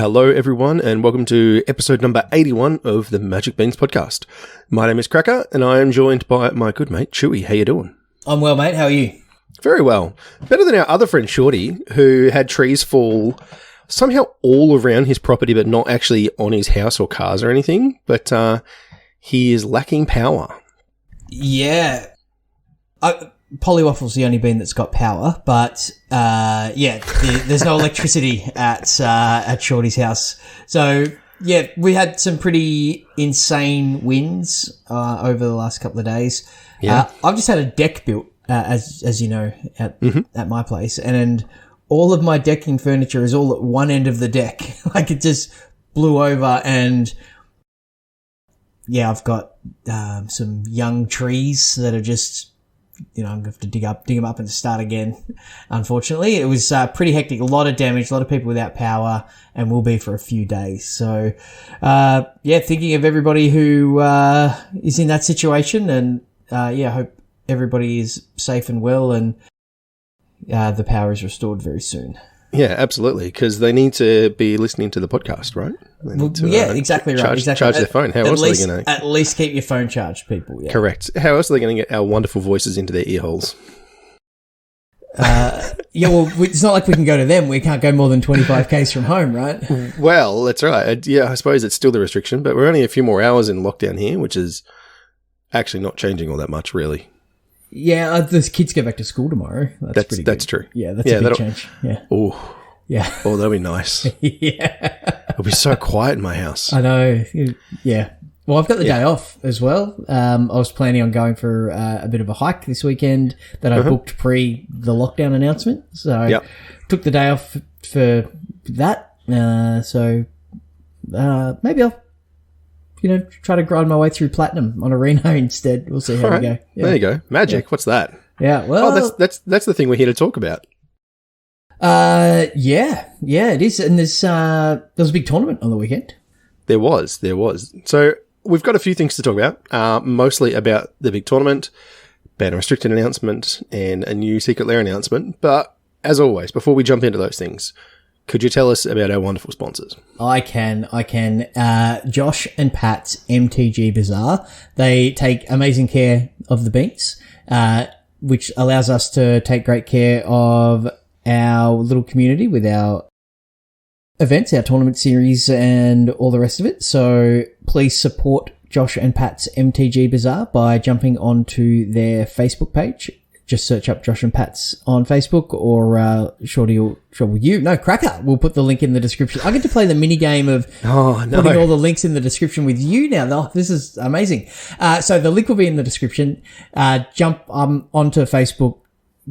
Hello, everyone, and welcome to episode number 81 of the Magic Beans podcast. My name is Cracker, and I am joined by my good mate, Chewy. How you doing? I'm well, mate. How are you? Very well. Better than our other friend, Shorty, who had trees fall somehow all around his property, but not actually on his house or cars or anything. But he is lacking power. Yeah. Polywaffle's the only bean that's got power, but there's no electricity at Shorty's house. So yeah, we had some pretty insane winds over the last couple of days. Yeah, I've just had a deck built, as you know, at my place, and all of my decking furniture is all at one end of the deck. Like it just blew over, and yeah, I've got some young trees that are just. I'm going to have to dig them up and start again. Unfortunately, it was pretty hectic. A lot of damage, a lot of people without power, and will be for a few days. So, thinking of everybody who is in that situation, and I hope everybody is safe and well, and the power is restored very soon. Yeah, absolutely, because they need to be listening to the podcast, right? Exactly right. Charge their phone. How else are they going to... At least keep your phone charged, people. Yeah. Correct. How else are they going to get our wonderful voices into their ear holes? It's not like we can go to them. We can't go more than 25 k's from home, right? Well, that's right. Yeah, I suppose it's still the restriction, but we're only a few more hours in lockdown here, which is actually not changing all that much, really. Yeah, the kids go back to school tomorrow. That's pretty good. That's true. Yeah, that's a big change. Yeah. Oh. Yeah. Oh, that'll be nice. Yeah. It'll be so quiet in my house. I know. Yeah. Well, I've got the day off as well. I was planning on going for a bit of a hike this weekend that I booked pre the lockdown announcement. So took the day off for that. Maybe I'll try to grind my way through platinum on Arena instead. We'll see how we go. Yeah. There you go. Magic. Yeah. What's that? Yeah. Well, that's the thing we're here to talk about. It is. And there was a big tournament on the weekend. There was. So we've got a few things to talk about, mostly about the big tournament, banner restricted announcement, and a new Secret Lair announcement. But as always, before we jump into those things, could you tell us about our wonderful sponsors? I can. Josh and Pat's MTG Bazaar. They take amazing care of the beans, which allows us to take great care of our little community with our events, our tournament series, and all the rest of it. So please support Josh and Pat's MTG Bazaar by jumping onto their Facebook page. Just search up Josh and Pat's on Facebook, or Shorty will trouble you. No, Cracker. We'll put the link in the description. I get to play the mini game of putting all the links in the description with you now. This is amazing. So the link will be in the description. Jump onto Facebook,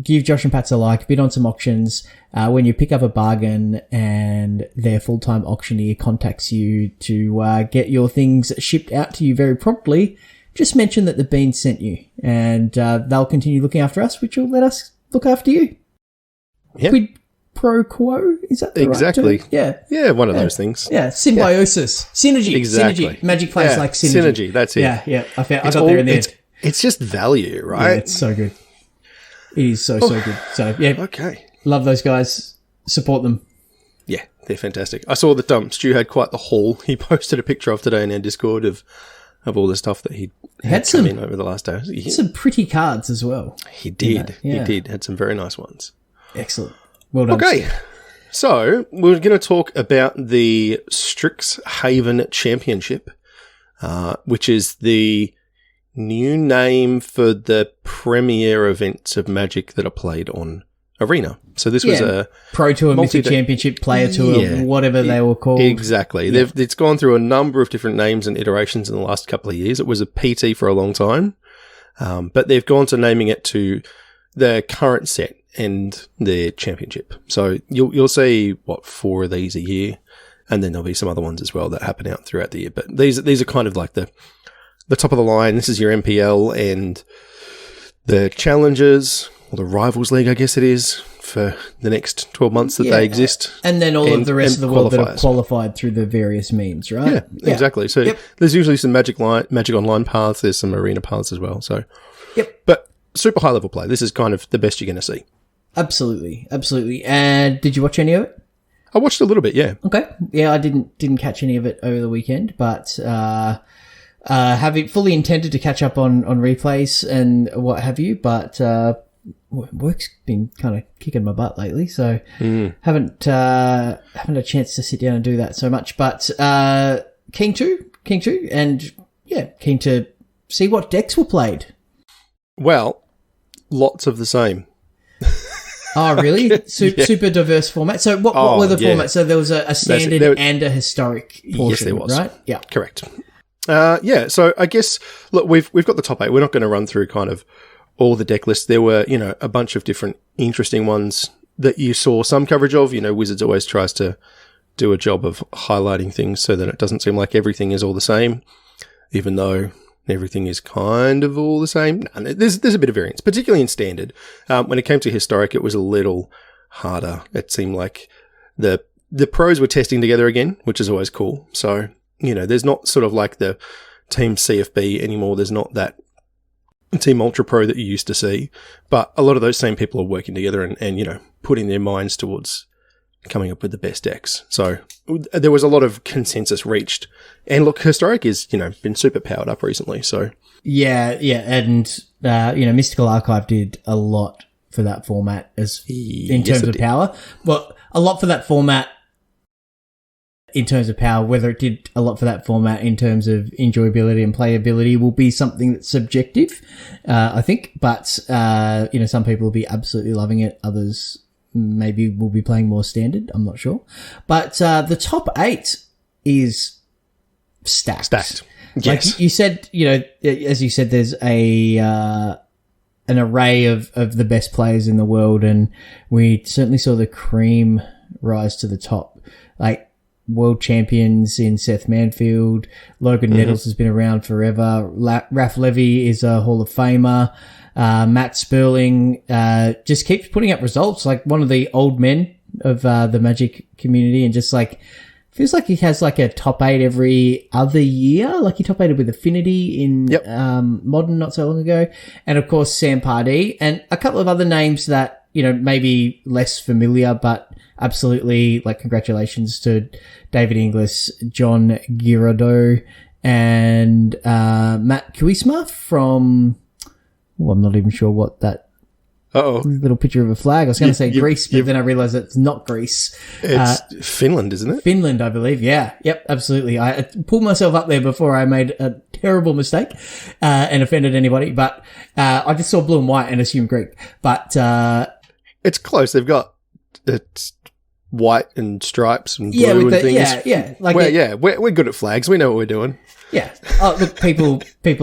give Josh and Pat's a like, bid on some auctions. When you pick up a bargain and their full-time auctioneer contacts you to get your things shipped out to you very promptly, just mention that the beans sent you, and they'll continue looking after us, which will let us look after you. Yep. Quid pro quo? Is that the exactly? Right term? Yeah, one of those things. Yeah, symbiosis, synergy, exactly. Synergy. Magic players like synergy. That's it. Yeah. I got there in the end. It's just value, right? Yeah, it's so good. It is so good. So yeah, okay. Love those guys. Support them. Yeah, they're fantastic. I saw that Stu had quite the haul. He posted a picture of today in our Discord of all the stuff that he had come in over the last day. Some pretty cards as well. He did. He did. Had some very nice ones. Excellent. Well done. Okay. So we're going to talk about the Strixhaven Championship, which is the new name for the premier events of Magic that are played on Arena. So this was a Pro Tour, Mythic Championship, Player Tour, whatever they were called. Exactly. Yeah. It's gone through a number of different names and iterations in the last couple of years. It was a PT for a long time, but they've gone to naming it to the current set and their championship. So you'll see 4 of these a year, and then there'll be some other ones as well that happen out throughout the year. But these are kind of like the top of the line. This is your MPL and the Challengers, or the Rivals League, I guess it is, for the next 12 months that they exist. And then all of the rest of the world that have qualified through the various means, right? Yeah. Exactly. So there's usually some Magic Online paths, there's some Arena paths as well. So, but super high level play. This is kind of the best you're going to see. Absolutely. And did you watch any of it? I watched a little bit, yeah. Okay. Yeah, I didn't catch any of it over the weekend, but having fully intended to catch up on replays and what have you, but work's been kind of kicking my butt lately, so haven't had a chance to sit down and do that so much. But keen to, and yeah, keen to see what decks were played. Well, lots of the same. Oh, really? Super diverse format. So what were the formats? So there was a standard and a historic portion, yes, there was. Right? Yeah. Correct. So I guess, look, we've got the top 8. We're not going to run through kind of all the deck lists. There were, a bunch of different interesting ones that you saw some coverage of. Wizards always tries to do a job of highlighting things so that it doesn't seem like everything is all the same, even though everything is kind of all the same. No, there's a bit of variance, particularly in standard. When it came to historic, it was a little harder. It seemed like the pros were testing together again, which is always cool. So, there's not sort of like the Team CFB anymore. There's not that Team Ultra Pro that you used to see. But a lot of those same people are working together and putting their minds towards coming up with the best decks. So there was a lot of consensus reached. And look, historic is, been super powered up recently. So yeah. And, Mystical Archive did a lot for that format in terms of power. Well, a lot for that format in terms of power. Whether it did a lot for that format in terms of enjoyability and playability will be something that's subjective, I think. But, some people will be absolutely loving it. Others maybe will be playing more standard. I'm not sure. But the top 8 is stacked. Yes. Like you said, as you said, there's an array of the best players in the world, and we certainly saw the cream rise to the top. Like world champions in Seth Manfield, Logan Nettles has been around forever. Raf Levy is a Hall of Famer. Matt Sperling just keeps putting up results, like one of the old men of the Magic community, and just like feels like he has like a top 8 every other year. Like he top 8'd with Affinity in Modern not so long ago, and of course Sam Pardee and a couple of other names that maybe less familiar, but absolutely like congratulations to David Inglis, John Girardeau, and Matt Kuisma from. Well, I'm not even sure what that little picture of a flag. I was going to say Greece, but then I realised it's not Greece. It's Finland, isn't it? Finland, I believe. Yeah. Yep, absolutely. I pulled myself up there before I made a terrible mistake and offended anybody. But I just saw blue and white and assumed Greek. But it's close. They've got it's white and stripes and blue and things. Yeah. We're good at flags. We know what we're doing. Yeah. Oh, look, people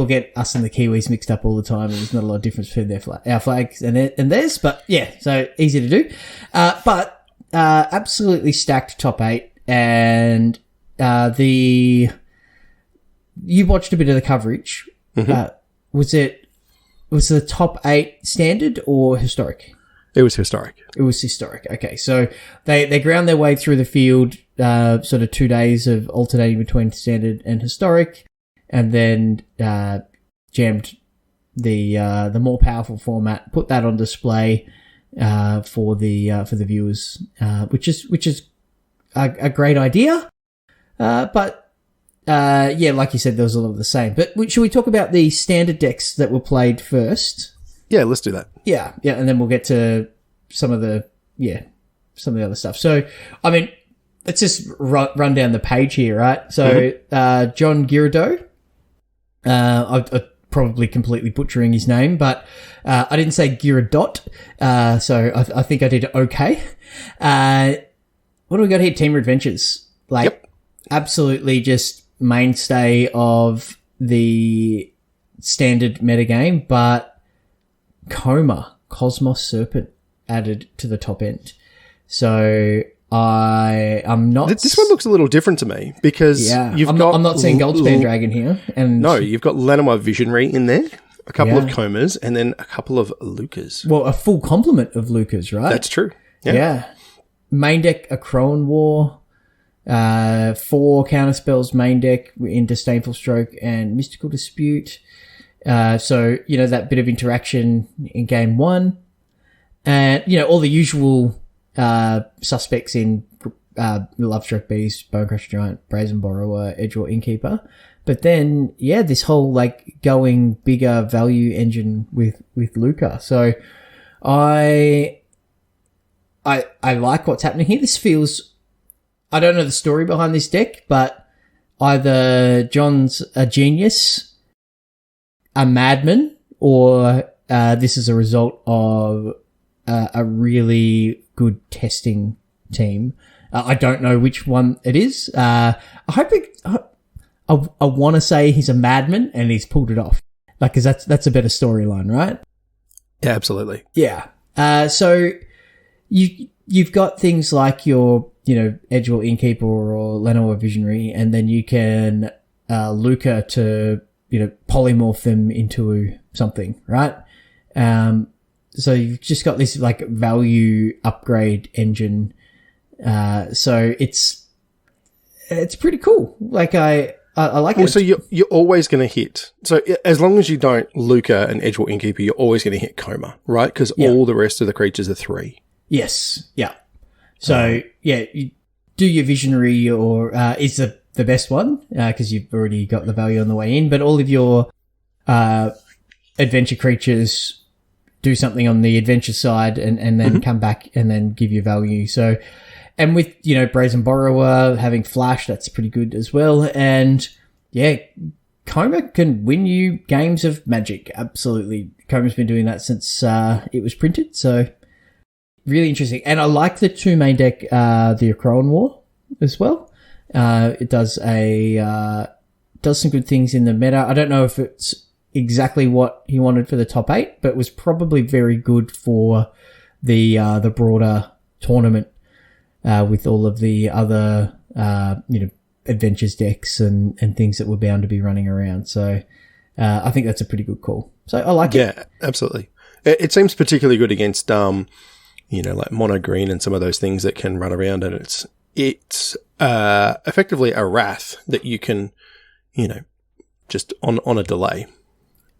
get us and the Kiwis mixed up all the time, and there's not a lot of difference between our flags and theirs. But yeah, so easy to do. But absolutely stacked top 8, and you watched a bit of the coverage. Was the top 8 standard or historic? It was historic. It was historic. Okay, so they ground their way through the field, sort of 2 days of alternating between standard and historic, and then jammed the more powerful format, put that on display for the viewers, which is a great idea. But like you said, there was a lot of the same. But should we talk about the standard decks that were played first? Yeah, let's do that. Yeah, and then we'll get to some of the other stuff. So, I mean, let's just run down the page here, right? So, John Girardeau, I'm probably completely butchering his name, but I didn't say Girardot, so I think I did okay. What do we got here? Team Adventures. Absolutely just mainstay of the standard metagame, but Cosmos Serpent added to the top end. So I'm not. This one looks a little different to me because I'm not seeing Goldspan Dragon here, and no, you've got Llanowar Visionary in there, a couple of Comas, and then a couple of Lucas. Well, a full complement of Lucas, right? That's true. Yeah. Main deck, a Crowan War, 4 counterspells main deck in Disdainful Stroke and Mystical Dispute. So, that bit of interaction in game 1. And, all the usual suspects in Lovestruck Beast, Bonecrusher Giant, Brazen Borrower, Edgewall Innkeeper. But then, yeah, this whole like going bigger value engine with Luca. So I like what's happening here. This feels, I don't know the story behind this deck, but either John's a genius, a madman, or this is a result of a really good testing team. I don't know which one it is. I hope I want to say he's a madman and he's pulled it off. Like, cause that's a better storyline, right? Yeah, absolutely. Yeah. So you've got things like your, Edgewall Innkeeper or Llanowar Visionary, and then you can, Luca to, polymorph them into something, right? So you've just got this like value upgrade engine. So it's pretty cool. Like I like it. So you're always going to hit. So as long as you don't Luca and Edgewall Innkeeper, you're always going to hit Coma, right? Because all the rest of the creatures are 3. Yes. Yeah. So you do your Visionary or is the best one because you've already got the value on the way in. But all of your adventure creatures do something on the adventure side and then come back and then give you value. So. And with, Brazen Borrower having Flash, that's pretty good as well. And yeah, Coma can win you games of Magic. Absolutely. Coma's been doing that since it was printed. So really interesting. And I like the 2 main deck, the Akroan War as well. It does does some good things in the meta. I don't know if it's exactly what he wanted for the top 8, but it was probably very good for the broader tournament. With all of the other, adventures decks and things that were bound to be running around. So, I think that's a pretty good call. So I like it. Yeah, absolutely. It seems particularly good against, like mono green and some of those things that can run around, and it's effectively a wrath that you can, just on a delay.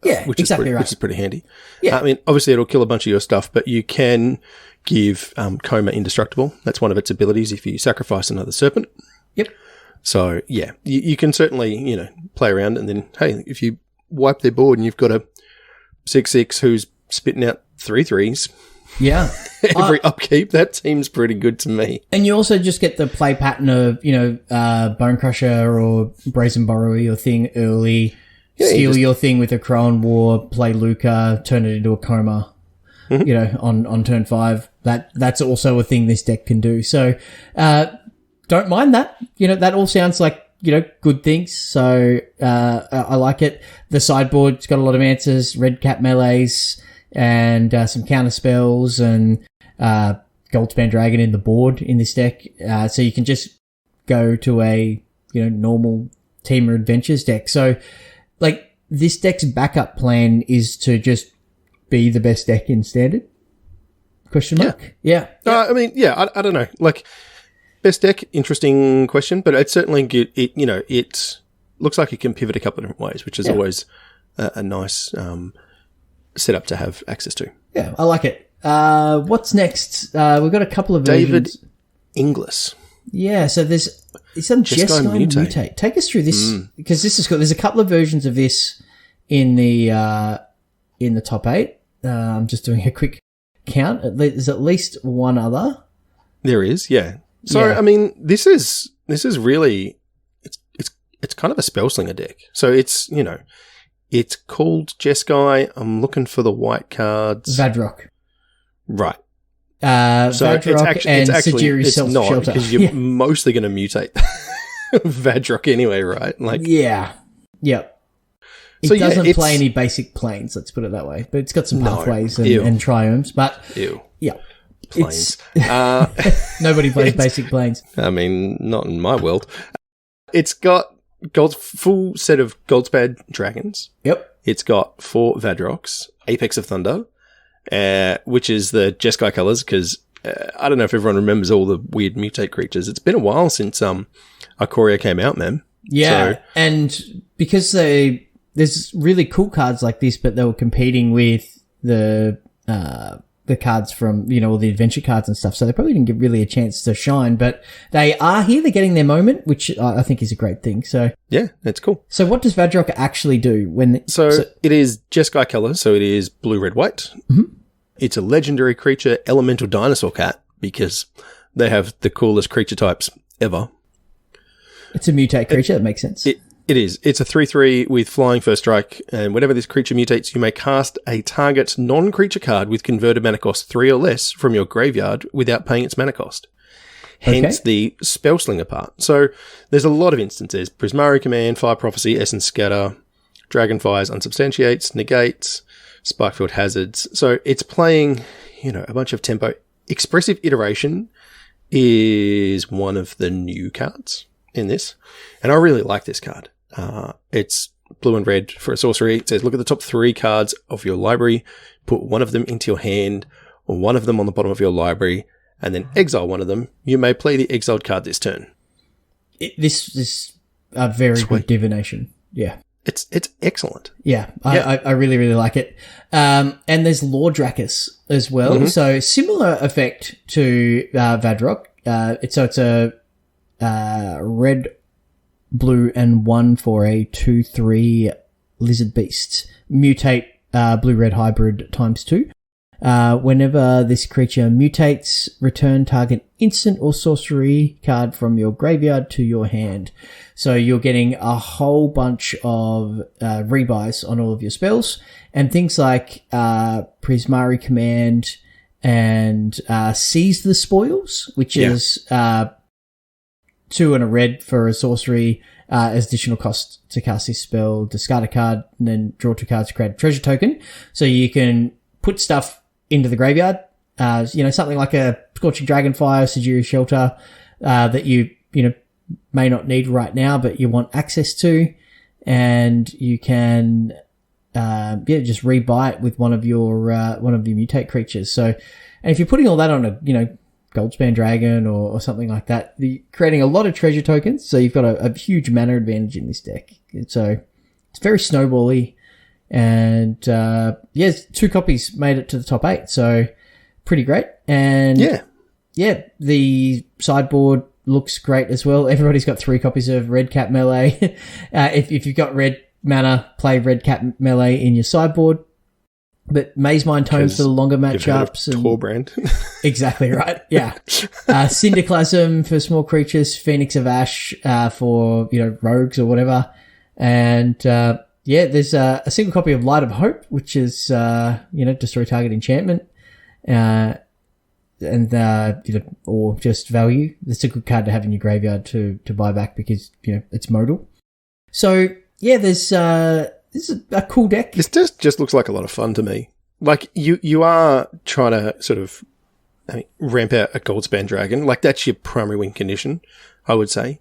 Yeah, which exactly right. Which is pretty handy. Yeah. I mean, obviously it'll kill a bunch of your stuff, but you can give Coma indestructible. That's one of its abilities if you sacrifice another serpent. Yep. So, yeah, you can certainly, play around, and then, hey, if you wipe their board and you've got a 6/6 who's spitting out 3/3s. Yeah. Every upkeep, that seems pretty good to me. And you also just get the play pattern of, Bonecrusher or Brazen Borrower your thing early. Yeah, steal your thing with a Akroan War, play Luca, turn it into a Coma, on turn 5. That's also a thing this deck can do. So, don't mind that. That all sounds like, good things. So, I like it. The sideboard's got a lot of answers, red cap melees, and, some counter spells, and, Goldspan Dragon in the board in this deck. So you can just go to a, normal Team Adventures deck. So, like, this deck's backup plan is to just be the best deck in Standard? Question mark? Yeah. I mean, yeah, I don't know. Like, best deck, interesting question, but it's certainly good. It looks like it can pivot a couple of different ways, which is always a nice setup to have access to. Yeah, I like it. What's next? We've got a couple of David versions. Inglis. Yeah, so there's some Jeskai Mutate. Take us through this, because this is cool. There's a couple of versions of this in the top 8. I'm just doing a quick count. There's at least one other. There is, yeah. So I mean, this is really it's kind of a spellslinger deck. So it's it's called Jeskai. I'm looking for the white cards. Vadrock. Right. So Vadrock and Sajiri's Self-Shelter. Because you're mostly going to mutate Vadrock anyway, right? Like, yeah. Yep. It doesn't play any basic planes, let's put it that way. But it's got some pathways and triumphs. But, yeah. Planes. Nobody plays basic planes. I mean, not in my world. It's got full set of Goldspan Dragons. Yep. It's got 4 Vadrocks, Apex of Thunder, which is the Jeskai colours, because I don't know if everyone remembers all the weird mutate creatures. It's been a while since Ikoria came out, man. Yeah, so, and because there's really cool cards like this, but they were competing with the the cards from, all the adventure cards and stuff. So they probably didn't get really a chance to shine, but they are here. They're getting their moment, which I think is a great thing. So yeah, that's cool. So what does Vadrock actually do So it is Jeskai color. So it is blue, red, white. Mm-hmm. It's a legendary creature, elemental dinosaur cat, because they have the coolest creature types ever. It's a mutate creature. That makes sense. It is. It's a 3/3 with flying first strike, and whenever this creature mutates, you may cast a target non-creature card with converted mana cost 3 or less from your graveyard without paying its mana cost. Hence the Spellslinger part. So there's a lot of instances. Prismari Command, Fire Prophecy, Essence Scatter, Dragonfires, Unsubstantiates, Negates, Spikefield Hazards. So it's playing, a bunch of tempo. Expressive Iteration is one of the new cards in this, and I really like this card. It's blue and red for a sorcery. It says, look at the top 3 cards of your library, put one of them into your hand, or one of them on the bottom of your library, and then exile one of them. You may play the exiled card this turn. This is a very good divination. Yeah. It's excellent. Yeah, I really, really like it. And there's Lordrakis as well. Mm-hmm. So similar effect to Vadrock. It's a red, blue, and 1 for a 2/3 lizard beast. Mutate blue-red hybrid ×2. Whenever this creature mutates, return target instant or sorcery card from your graveyard to your hand. So you're getting a whole bunch of rebuys on all of your spells, and things like Prismari Command and Seize the Spoils, which is 2 and a red for a sorcery, as additional cost to cast this spell, discard a card, and then draw 2 cards to create a treasure token. So you can put stuff into the graveyard, something like a Scorching Dragonfire, Sejiri Shelter, that you may not need right now, but you want access to, and you can, just rebuy it with one of your mutate creatures. So, and if you're putting all that on a, Goldspan Dragon or something like that, you're creating a lot of treasure tokens, so you've got a huge mana advantage in this deck. So it's very snowbally, and 2 copies made it to the top 8, so pretty great. And the sideboard looks great as well. Everybody's got 3 copies of Red Cap Melee. If you've got red mana, play Red Cap Melee in your sideboard. But Maze Mind Tomes for the longer matchups. Torbrand. Exactly right. Yeah. Cinderclasm for small creatures. Phoenix of Ash for, rogues or whatever. And there's a single copy of Light of Hope, which is, destroy target enchantment. Or just value. It's a good card to have in your graveyard to buy back because, it's modal. So, this is a cool deck. This just looks like a lot of fun to me. Like, you are trying to sort of ramp out a Goldspan Dragon. Like, that's your primary win condition, I would say.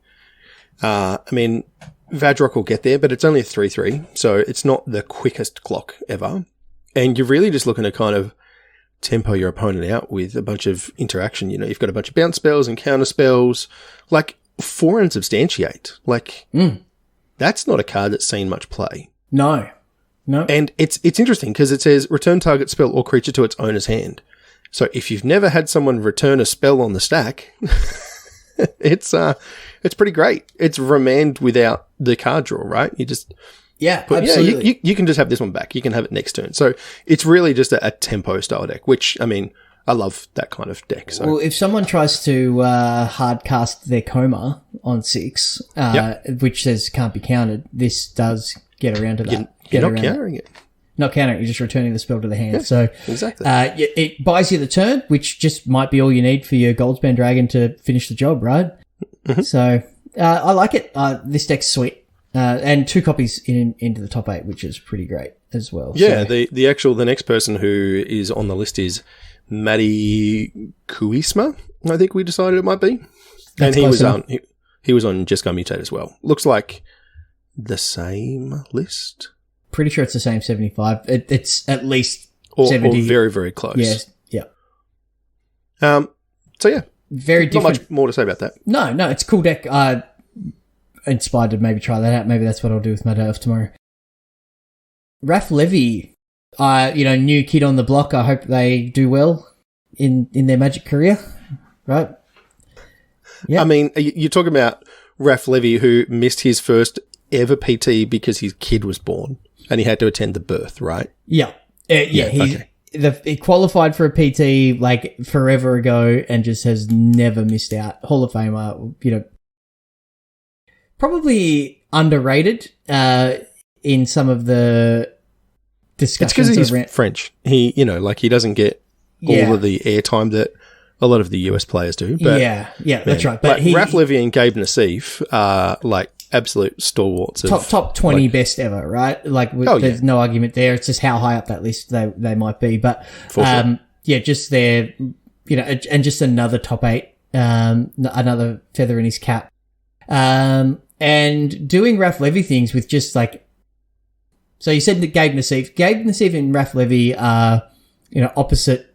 Vadrock will get there, but it's only a 3/3, so it's not the quickest clock ever. And you're really just looking to kind of tempo your opponent out with a bunch of interaction. You've got a bunch of bounce spells and counter spells. Like, 4 Unsubstantiate. Like, that's not a card that's seen much play. No. And it's interesting because it says return target spell or creature to its owner's hand. So if you've never had someone return a spell on the stack, it's pretty great. It's remand without the card draw, right? You just absolutely. You can just have this one back. You can have it next turn. So it's really just a tempo style deck, which I love that kind of deck. So. Well, if someone tries to hard cast their Coma on 6, which says can't be countered, this does get around to that. You're not countering it. Not countering it, you're just returning the spell to the hand. Yeah, so exactly. It buys you the turn, which just might be all you need for your Goldspan Dragon to finish the job, right? Mm-hmm. So I like it. This deck's sweet. And 2 copies into the top 8, which is pretty great as well. Yeah, so. The next person who is on the list is Maddie Kuisma, I think we decided it might be. That's and he was on Jeskai Mutate as well. Looks like the same list. Pretty sure it's the same 75. It's at least 70. Or very, very close. Yes. Yeah. So yeah. Very different. Not much more to say about that. No, it's a cool deck. Inspired to maybe try that out. Maybe that's what I'll do with my day off tomorrow. Raph Levy new kid on the block. I hope they do well in their Magic career, right? Yeah. I mean, you're talking about Raf Levy, who missed his first ever PT because his kid was born and he had to attend the birth, right? Yeah. He qualified for a PT like forever ago and just has never missed out. Hall of Famer, probably underrated in some of the discussions. It's because he's French. He doesn't get all of the airtime that a lot of the US players do. But, that's right. But Raf Levy and Gabe Nassif are like absolute stalwarts. Top 20 best ever, right? Like, there's no argument there. It's just how high up that list they might be. But, just there, and just another top 8, another feather in his cap. And doing Raf Levy things with just like, so you said that Gabe Nassif and Raf Levy are, opposite.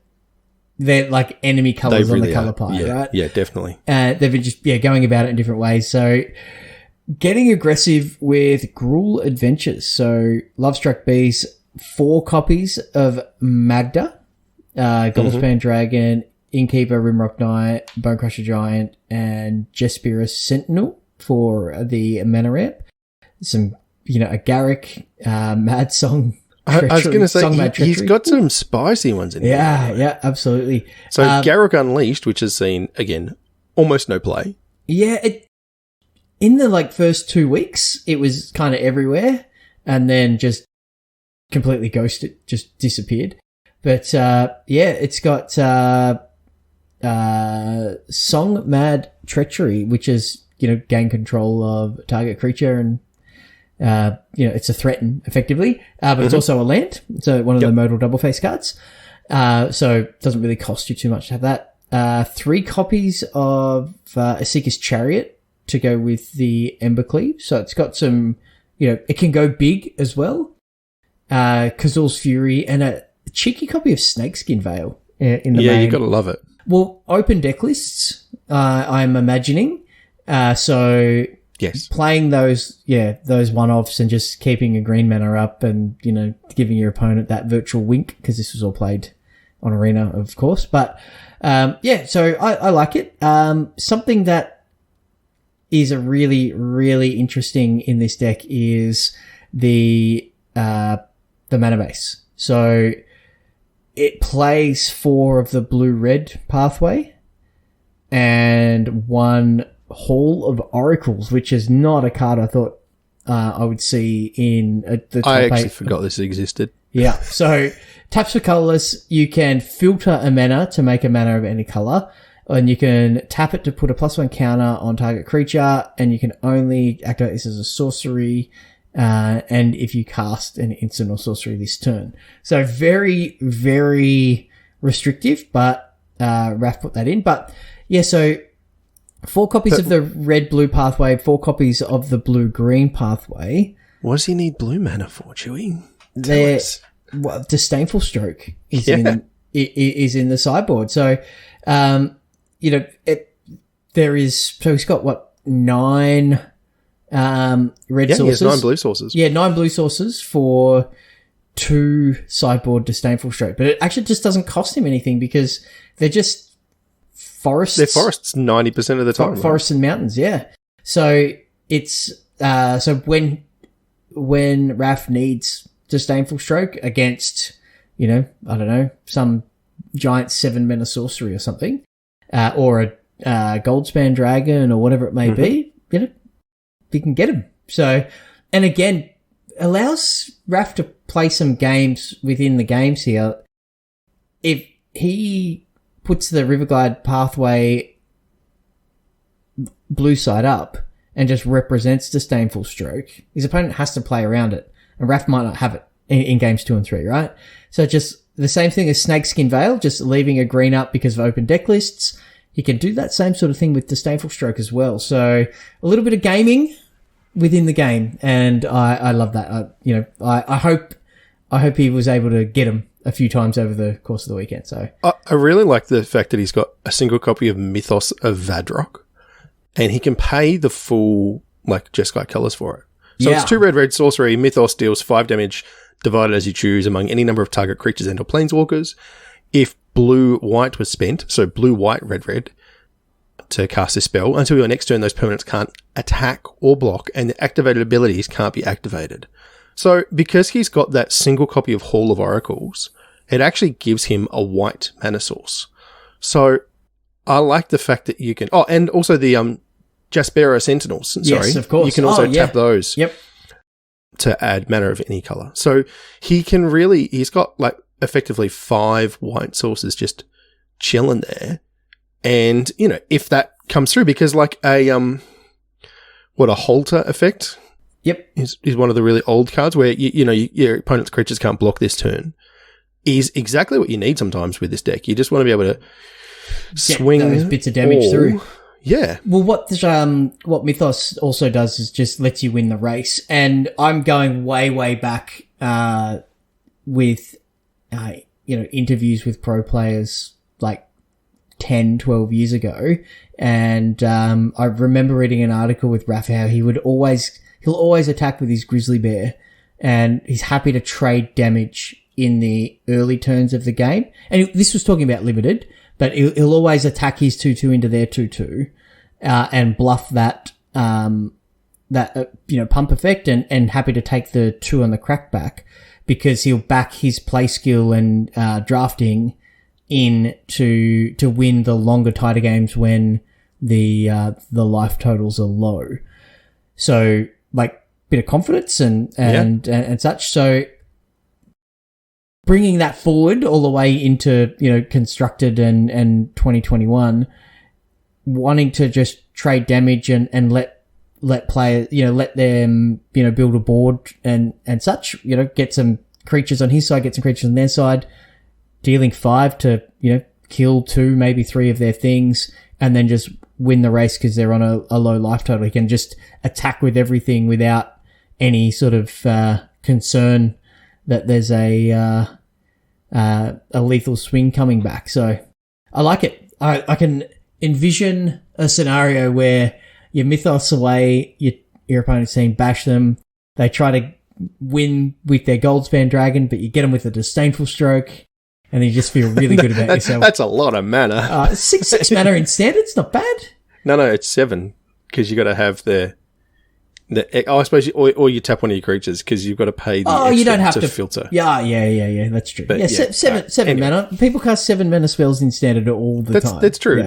They're like enemy colours on the colour pie, right? Yeah, definitely. They've been just going about it in different ways. So getting aggressive with Gruul Adventures. So Lovestruck Bees, 4 copies of Magda, Goldspan Dragon, Innkeeper, Rimrock Knight, Bonecrusher Giant, and Jespira Sentinel for the mana ramp. Some, a Garrick, Mad Song. I was going to say, he's got some spicy ones in here. Yeah, absolutely. So Garrick Unleashed, which has seen, again, almost no play. Yeah, in the first 2 weeks, it was kind of everywhere and then just completely ghosted, just disappeared. But, it's got Song Mad Treachery, which is, gain control of target creature and it's a threaten effectively, but it's also a land. So one of the modal double face cards. So it doesn't really cost you too much to have that. 3 copies of a Seeker's Chariot to go with the Embercleave. So it's got some, it can go big as well. Kazul's Fury and a cheeky copy of Snakeskin Veil in the main. You gotta love it. Well, open deck lists, I'm imagining. So yes, playing those one-offs and just keeping a green mana up and, giving your opponent that virtual wink, because this was all played on Arena, of course. But, so I like it. Something that is a really, really interesting in this deck is the mana base. So it plays 4 of the blue-red pathway and 1 Hall of Oracles, which is not a card I thought I would see in the top 8. I actually forgot this existed. Yeah. So taps for colorless, you can filter a mana to make a mana of any color, and you can tap it to put a +1 counter on target creature, and you can only activate this as a sorcery, and if you cast an instant or sorcery this turn. So very, very restrictive, but Raf put that in. But yeah, so 4 copies of the red-blue pathway, 4 copies of the blue-green pathway. What does he need blue mana for, Chewy? Disdainful Stroke is in the sideboard. So, he's got 9 red sources. He has 9 blue sources. Yeah, 9 blue sources for 2 sideboard Disdainful Stroke. But it actually just doesn't cost him anything because they're just forests. They're forests 90% of the time. Forests and mountains, yeah. So it's so when Raf needs Disdainful Stroke against, I don't know, some giant 7 mana sorcery or something, or a Goldspan Dragon or whatever it may be, you can get him. So, and again, allows Raf to play some games within the games here. If he puts the Riverglide pathway blue side up and just represents Disdainful Stroke, his opponent has to play around it, and Raf might not have it in games 2 and 3, right? So just the same thing as Snakeskin Veil, just leaving a green up because of open deck lists. He can do that same sort of thing with Disdainful Stroke as well. So a little bit of gaming within the game, and I love that. I hope he was able to get him a few times over the course of the weekend. So I really like the fact that he's got a single copy of Mythos of Vadrok, and he can pay the full Jeskai colors for it. So it's 2 red sorcery. Mythos deals 5 damage divided as you choose among any number of target creatures and or planeswalkers. If blue-white was spent, so blue-white, red-red, to cast this spell, until your next turn, those permanents can't attack or block, and the activated abilities can't be activated. So, because he's got that single copy of Hall of Oracles, it actually gives him a white mana source. So, I like the fact that you can... Oh, and also the Jaspera Sentinels. Sorry. Yes, of course. You can also tap those to add mana of any colour. So, he can really... He's got, like, effectively 5 white sources just chilling there. And, you know, if that comes through, because like a Halter effect is one of the really old cards where, your opponent's creatures can't block this turn, is exactly what you need sometimes with this deck. You just want to be able to swing those bits of damage through. Yeah. Well, what Mythos also does is just lets you win the race. And I'm going way, way back with, interviews with pro players like 10, 12 years ago. And I remember reading an article with Raph how he'll always attack with his grizzly bear, and he's happy to trade damage in the early turns of the game. And this was talking about limited, but he'll always attack his 2/2 into their 2/2 and bluff that pump effect, and happy to take the 2 on the crackback, because he'll back his play skill and drafting in to win the longer, tighter games when the life totals are low. So, like, bit of confidence and such. So, bringing that forward all the way into, constructed and 2021, wanting to just trade damage and let players, let them, build a board and such, get some creatures on his side, get some creatures on their side, dealing 5 to, kill 2, maybe 3 of their things, and then just win the race because they're on a low life total. He can just attack with everything without any sort of concern that there's a lethal swing coming back. So I like it. I can envision a scenario where you Mythos away, your opponent's team bash them, they try to win with their Goldspan Dragon, but you get them with a Disdainful Stroke, and you just feel really good about yourself. That's a lot of mana. 6 mana in Standard's not bad. No, it's 7, because you got to have I suppose, or you tap one of your creatures, because you've got to pay the extra you don't have to filter. Yeah, that's true. But seven mana. People cast 7 mana spells in Standard all the time. That's true,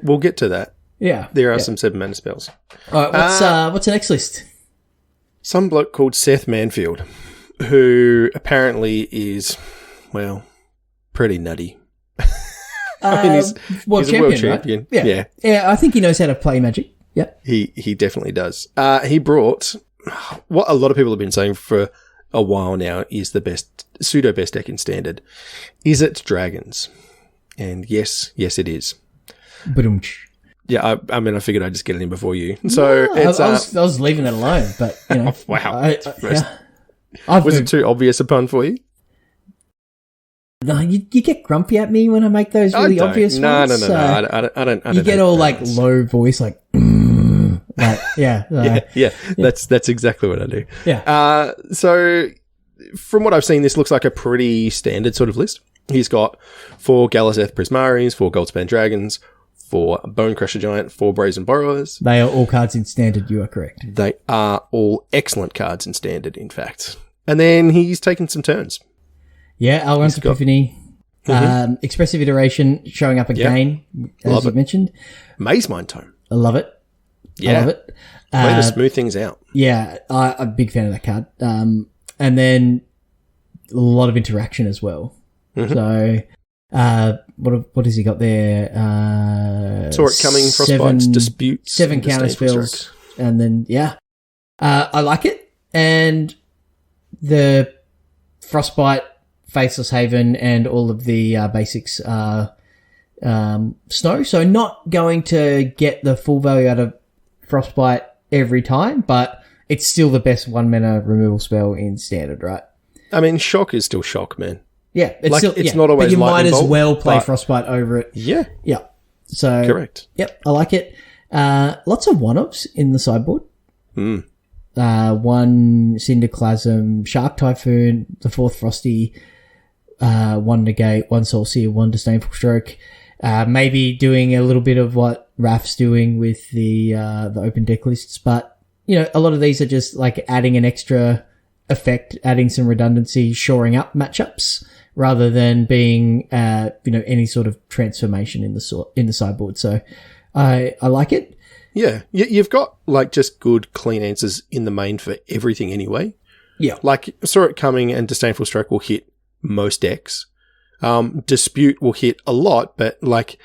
we'll get to that. Yeah. There are some 7 mana spells. All right, what's the next list? Some bloke called Seth Manfield, who apparently is, well, pretty nutty. He's a world champion. Right? Yeah, I think he knows how to play Magic. Yeah. He definitely does. He brought what a lot of people have been saying for a while now is the pseudo best deck in Standard. Is it Dragons? And yes, it is. Ba-dum-tsh. Yeah, I figured I'd just get it in before you. So I was leaving it alone, but wow. Was it too obvious a pun for you? No, you get grumpy at me when I make those really obvious ones. No. I don't. You get all like low voice, like, yeah. That's exactly what I do. Yeah. So from what I've seen, this looks like a pretty standard sort of list. He's got 4 Galazeth Prismaris, 4 Goldspan Dragons, 4 Bone Crusher Giant, 4 Brazen Borrowers. They are all cards in Standard, you are correct. They are all excellent cards in Standard, in fact. And then he's taken some turns. Yeah, Alrund's Epiphany, Expressive Iteration showing up again, as you mentioned. Maze Mind Tome. I love it. Yeah. I love it. Way to smooth things out. Yeah, I'm a big fan of that card. And then a lot of interaction as well. Mm-hmm. So, what has he got there? Saw it coming, Frostbite's Disputes. 7 counter spells. And then, I like it. And the Frostbite, Faithless Haven, and all of the basics are snow. So not going to get the full value out of Frostbite every time, but it's still the best 1 mana removal spell in Standard, right? I mean, Shock is still Shock, man. Yeah, it's not always. But you might as bolt, well play Frostbite over it. Yeah. So correct. Yep, I like it. Lots of one-ups in the sideboard. 1 Cinderclasm, Shark Typhoon, the 4th Frosty, 1 Negate, 1 Soulseer, 1 Disdainful Stroke. Maybe doing a little bit of what Raf's doing with the open deck lists, but a lot of these are just like adding an extra effect, adding some redundancy, shoring up matchups rather than being any sort of transformation in the sideboard. So I like it. Yeah, you've got like just good, clean answers in the main for everything anyway. Yeah, like Saw It Coming and Disdainful Stroke will hit most decks. Dispute will hit a lot, but like,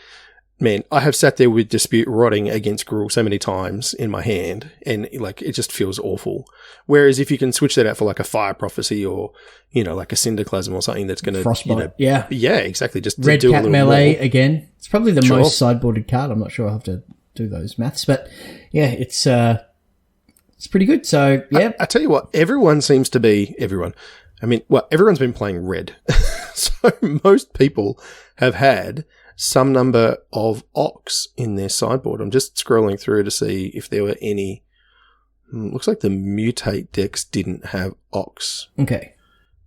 man, I have sat there with Dispute rotting against Gruul so many times in my hand, and like it just feels awful. Whereas if you can switch that out for like a Fire Prophecy or like a Cinderclasm or something that's going to Frostbite, yeah, exactly, just Red do Cat a little melee more. Again. It's probably the most sideboarded card. I'm not sure. I'll have to do those maths, but yeah, it's pretty good. So yeah, I tell you what, everyone's been playing red. So most people have had some number of Ox in their sideboard. I'm just scrolling through to see if there were any. Looks like the Mutate decks didn't have Ox. Okay.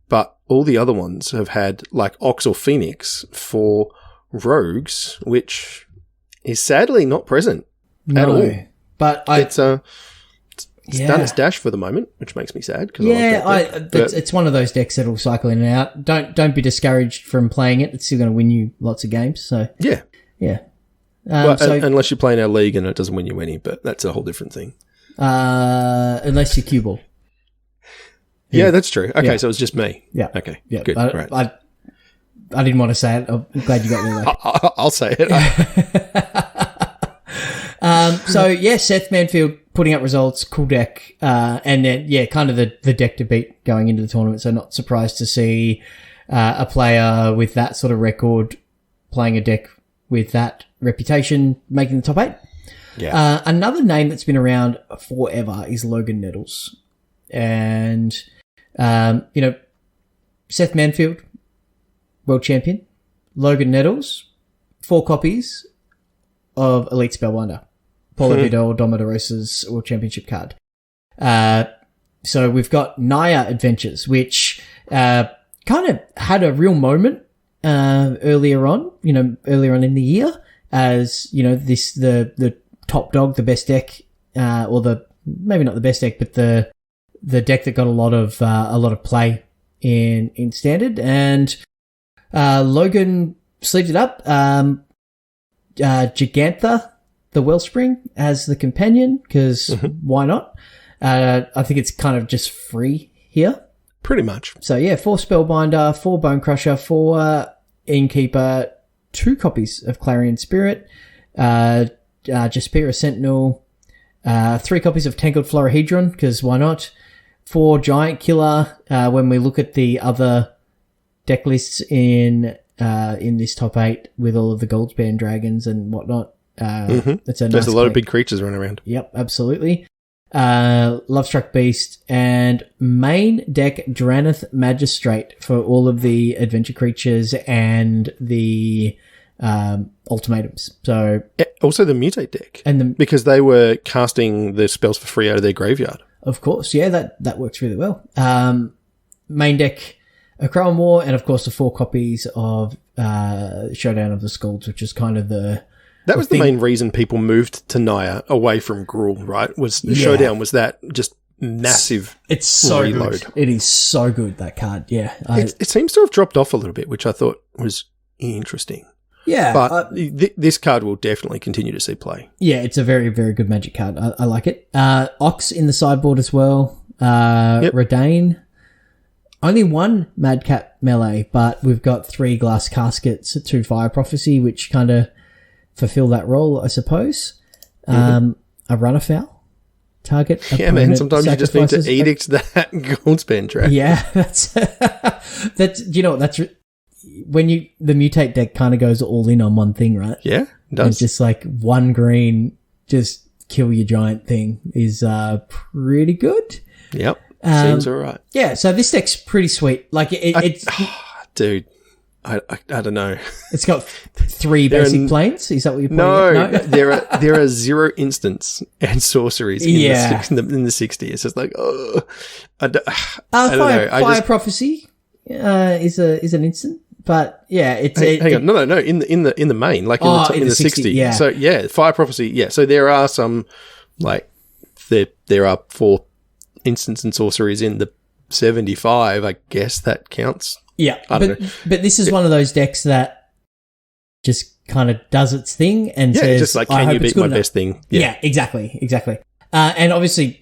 But all the other ones have had like Ox or Phoenix for rogues, which is sadly not present at all. But it's done its dash for the moment, which makes me sad. Cause it's one of those decks that'll cycle in and out. Don't be discouraged from playing it. It's still going to win you lots of games. So yeah. Unless you play in our league and it doesn't win you any, but that's a whole different thing. Unless you cue ball. Yeah, that's true. Okay, so it's just me. Yeah. Okay. Yeah. Good. Right. I didn't want to say it. I'm glad you got me there. I'll say it. So yeah, Seth Manfield putting up results, cool deck, and then kind of the deck to beat going into the tournament. So not surprised to see a player with that sort of record playing a deck with that reputation making the top 8. Yeah. Another name that's been around forever is Logan Nettles, and Seth Manfield, world champion, Logan Nettles, 4 copies of Elite Spellbinder. Paulo Vidal Domodorosa's World Championship card. So we've got Naya Adventures, which kind of had a real moment earlier on in the year, as the top dog, the best deck, or maybe not the best deck, but the deck that got a lot of play in standard, and Logan sleeved it up. Gigantha, the Wellspring, as the companion, because why not? I think it's kind of just free here. Pretty much. So yeah, 4 Spellbinder, 4 Bone Crusher, 4 Innkeeper, 2 copies of Clarion Spirit, Jaspera Sentinel, 3 copies of Tangled Florahedron, because why not? 4 Giant Killer. When we look at the other deck lists in this top 8 with all of the Goldspan Dragons and whatnot, there's a lot of big creatures running around. Yep, absolutely. Lovestruck Beast, and main deck Draneth Magistrate for all of the adventure creatures and the ultimatums. So also the Mutate deck, and because they were casting the spells for free out of their graveyard. Of course, yeah, that works really well. Main deck Akroan War, and of course the 4 copies of Showdown of the Skalds, which is kind of the main reason people moved to Naya away from Gruul, right? Showdown was that just massive it's so reload. Good. It is so good, that card, yeah. It seems to have dropped off a little bit, which I thought was interesting. Yeah. But this card will definitely continue to see play. Yeah, it's a very, very good Magic card. I like it. Ox in the sideboard as well. Redane. Only 1 Madcap melee, but we've got 3 Glass Caskets, 2 Fire Prophecy, which kind of fulfill that role, I suppose. A Runafowl. Target. Yeah, man, sometimes you just need to edict that Goldspan Dragon. Yeah, that's when the Mutate deck kind of goes all in on one thing, right? Yeah, it does. It's just like 1 green, just kill your giant thing is pretty good. Yep. Seems all right. Yeah, so this deck's pretty sweet. Like it's dude. I don't know. It's got 3 basic planes. Is that what you're pointing at? No, there are 0 instants and sorceries in the 60. It's just like, I don't know. Fire Prophecy is an instant, but yeah, it's hang on. No. In the main, like in the 60. Yeah. So yeah, Fire Prophecy. Yeah. So there are some like there are 4 instants and sorceries in the 75. I guess that counts. Yeah, but this is one of those decks that just kind of does its thing and says, just like, can you beat my best thing? Yeah, exactly. And obviously,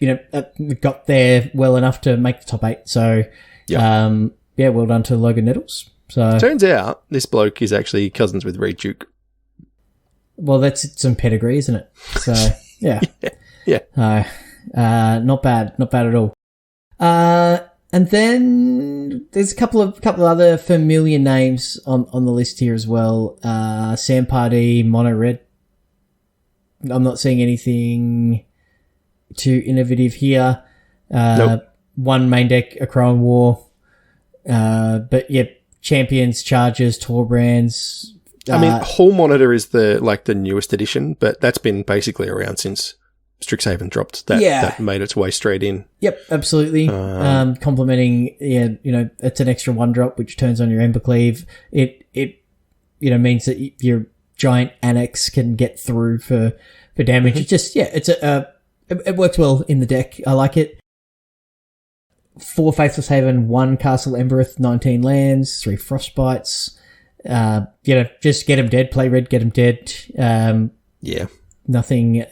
we got there well enough to make the top 8. So, well done to Logan Nettles. So turns out this bloke is actually cousins with Reed Duke. Well, that's some pedigree, isn't it? So, yeah. Yeah. Not bad at all. And then there's a couple of other familiar names on the list here as well. Sam Party, Mono Red. I'm not seeing anything too innovative here. Nope. One main deck, a Crown War. But yeah, Champions, Chargers, Tour Brands. I mean, Hall Monitor is the newest edition, but that's been basically around since Strixhaven dropped. That made its way straight in. Yep, absolutely. Complementing, it's an extra 1-drop which turns on your Embercleave. It means that your giant annex can get through for damage. Mm-hmm. It just it works well in the deck. I like it. 4 Faithless Haven, 1 Castle Embereth, 19 lands, 3 Frostbites. Just get them dead. Play red, get them dead. Nothing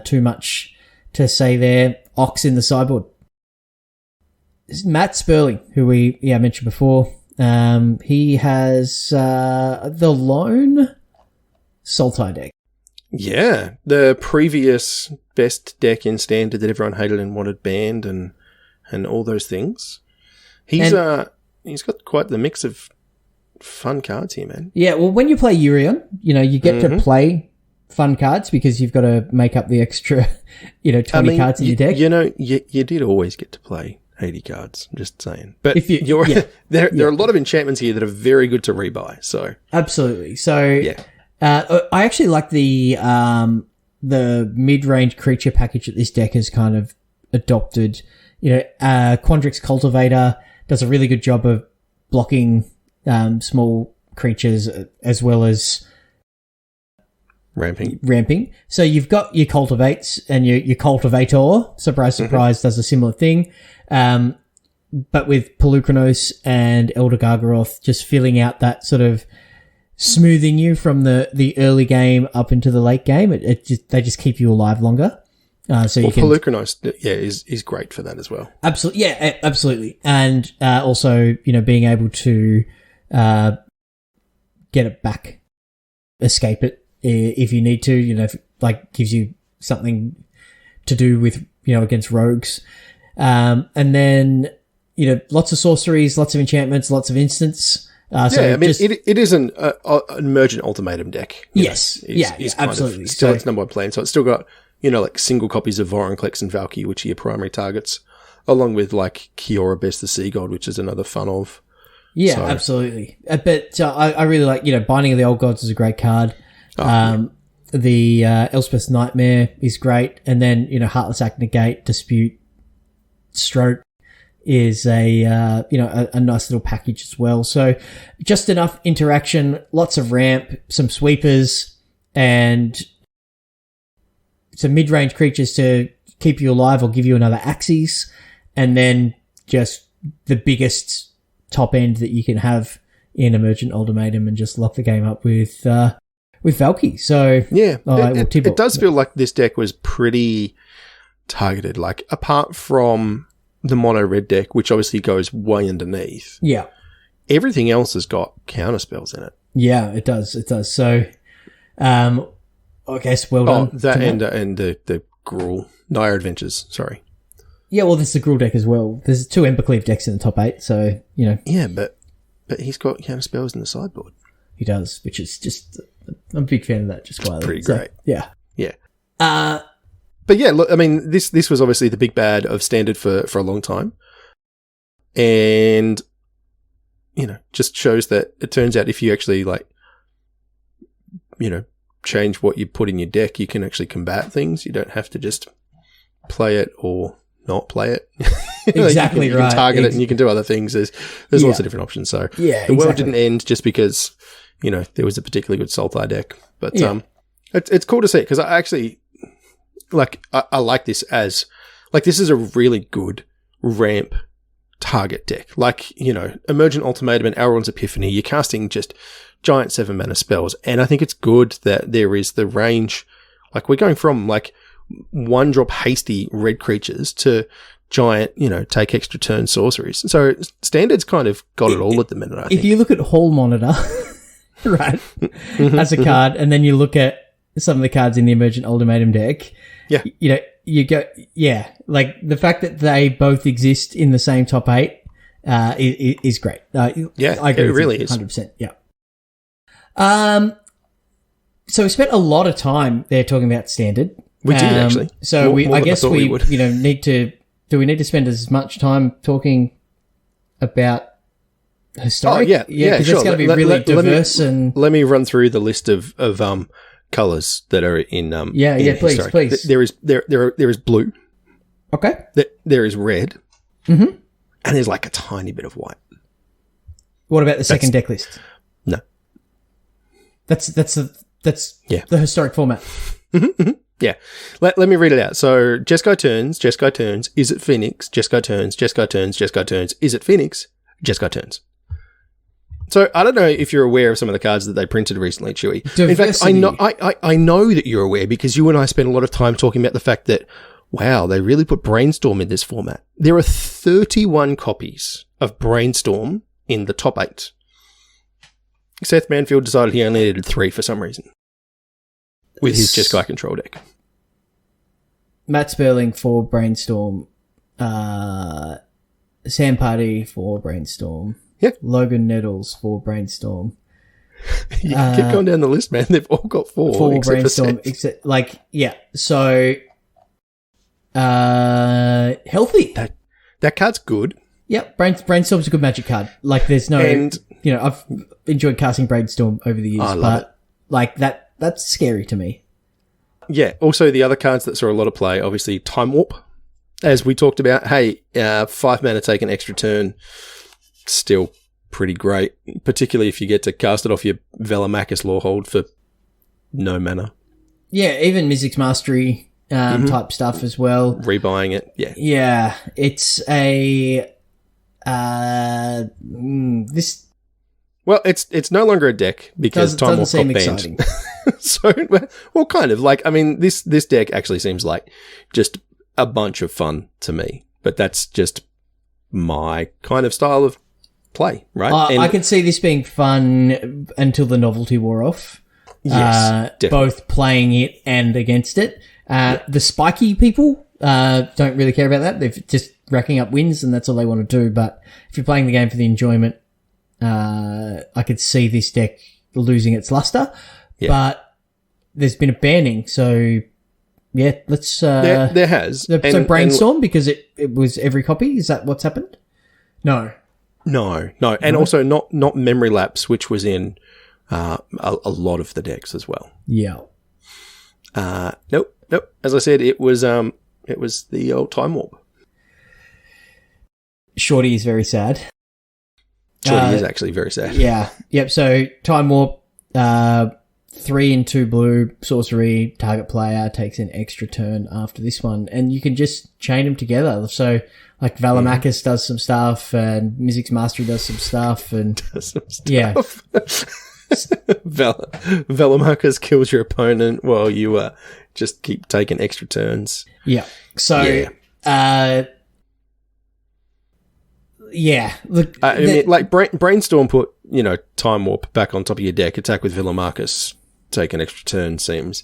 too much to say there. Ox in the sideboard. Matt Sperling, who we mentioned before. He has the lone Sultai deck. Yeah, the previous best deck in Standard that everyone hated and wanted banned, and all those things. He's got quite the mix of fun cards here, man. Yeah, well, when you play Urion, you get to play fun cards because you've got to make up the extra, 20 cards in your deck. You did always get to play 80 cards. I'm just saying. But there are a lot of enchantments here that are very good to rebuy. So absolutely. So I actually like the mid-range creature package that this deck has kind of adopted. Quandrix Cultivator does a really good job of blocking small creatures as well as ramping. So you've got your cultivates and your cultivator, surprise, does a similar thing. But with Pelucranos and Elder Gargaroth just filling out that sort of smoothing you from the early game up into the late game, they just keep you alive longer. Pelucranos, is great for that as well. Absolutely. Yeah, absolutely. And, also, being able to, get it back, escape it if you need to, gives you something to do with, against rogues. And then, lots of sorceries, lots of enchantments, lots of instants. It is an emergent ultimatum deck. Yes. Absolutely. Still its number 1 plan. So it's still got, single copies of Vorinclex and Valky, which are your primary targets, along with Kiora Best the Sea God, which is another fun of. Yeah, absolutely. But I really like, Binding of the Old Gods is a great card. The Elspeth's Nightmare is great. And then, Heartless Act Negate, Dispute, Stroke is a nice little package as well. So just enough interaction, lots of ramp, some sweepers, and some mid-range creatures to keep you alive or give you another Axis, and then just the biggest top end that you can have in Emergent Ultimatum and just lock the game up with Valky. So yeah, it does feel like this deck was pretty targeted. Apart from the mono red deck, which obviously goes way underneath. Yeah, everything else has got counter spells in it. Yeah, it does. So, I guess well done. That and the Gruul Naya Adventures. Sorry. Yeah, well, there's the Gruul deck as well. There's 2 Embercleave decks in the top 8, so, Yeah, but he's got counter spells in the sideboard. He does, which is just... I'm a big fan of that, just quietly. Pretty great. Yeah. Yeah. But yeah, look, I mean, this was obviously the big bad of Standard for a long time. And just shows that it turns out if you actually change what you put in your deck, you can actually combat things. You don't have to just play it or not play it. Exactly you right. can target it and you can do other things. There's lots of different options. So the world didn't end just because, there was a particularly good Sultai deck. But it's cool to see because I actually, I like this as, this is a really good ramp target deck. Emergent Ultimatum and Elrond's Epiphany, you're casting just giant 7-mana spells. And I think it's good that there is the range. We're going from, 1-drop hasty red creatures to giant, take extra turn sorceries. So Standard's kind of got it all at the minute, I think. If you look at Hall Monitor, right, as a card, and then you look at some of the cards in the Emergent Ultimatum deck, you go, the fact that they both exist in the same top 8 is great. I agree. It really is 100%. Yeah. So we spent a lot of time there talking about Standard. We did actually. So more I than guess thought we would. need to. Do we need to spend as much time talking about Historic? Oh, yeah, because sure. it's going to be really diverse and. Let me run through the list of colors that are in in please, Historic. please. There is blue. Okay. There is red. Mm-hmm. And there's a tiny bit of white. What about the second deck list? No. That's the Historic format. Yeah. Let me read it out. So, Jeskai turns, is it Phoenix? Jeskai turns, is it Phoenix? Jeskai turns. So, I don't know if you're aware of some of the cards that they printed recently, Chewy. In fact, I know that you're aware because you and I spent a lot of time talking about the fact that, wow, they really put Brainstorm in this format. There are 31 copies of Brainstorm in the top 8. Seth Manfield decided he only needed 3 for some reason with his Jeskai control deck. Matt Sperling for Brainstorm. Sam Party for Brainstorm. Yeah. Logan Nettles for Brainstorm. You can keep going down the list, man. They've all got 4. For except Brainstorm. So, healthy. That card's good. Yep. Brainstorm's a good Magic card. There's no... And, I've enjoyed casting Brainstorm over the years. I love it. That's scary to me. Yeah. Also, the other cards that saw a lot of play, obviously, Time Warp. As we talked about, 5 mana take an extra turn. Still pretty great, particularly if you get to cast it off your Velomachus Lawhold for no mana. Yeah, even Mizzix Mastery type stuff as well. Rebuying it, yeah. Yeah, it's a... this... Well, it's no longer a deck because Time Warp got banned. So, well, kind of. This deck actually seems like just a bunch of fun to me. But that's just my kind of style of play, right? I could see this being fun until the novelty wore off. Yes, definitely. Both playing it and against it. The spiky people don't really care about that. They're just racking up wins and that's all they want to do. But if you're playing the game for the enjoyment, I could see this deck losing its luster, but there's been a banning, so let's. There has. So Brainstorm because it was every copy. Is that what's happened? No, and also not Memory Lapse, which was in a lot of the decks as well. Yeah. Nope. As I said, it was the old Time Warp. Shorty is very sad. Shorty is actually very sad. Yeah. Yep. So Time Warp, 3 and 2 blue, sorcery, target player takes an extra turn after this one. And you can just chain them together. So Velomachus does some stuff and Mizzix Mastery does some stuff and yeah. Velomachus kills your opponent while you just keep taking extra turns. Yeah. So look, Brainstorm put, Time Warp back on top of your deck, attack with Velomachus, take an extra turn seems.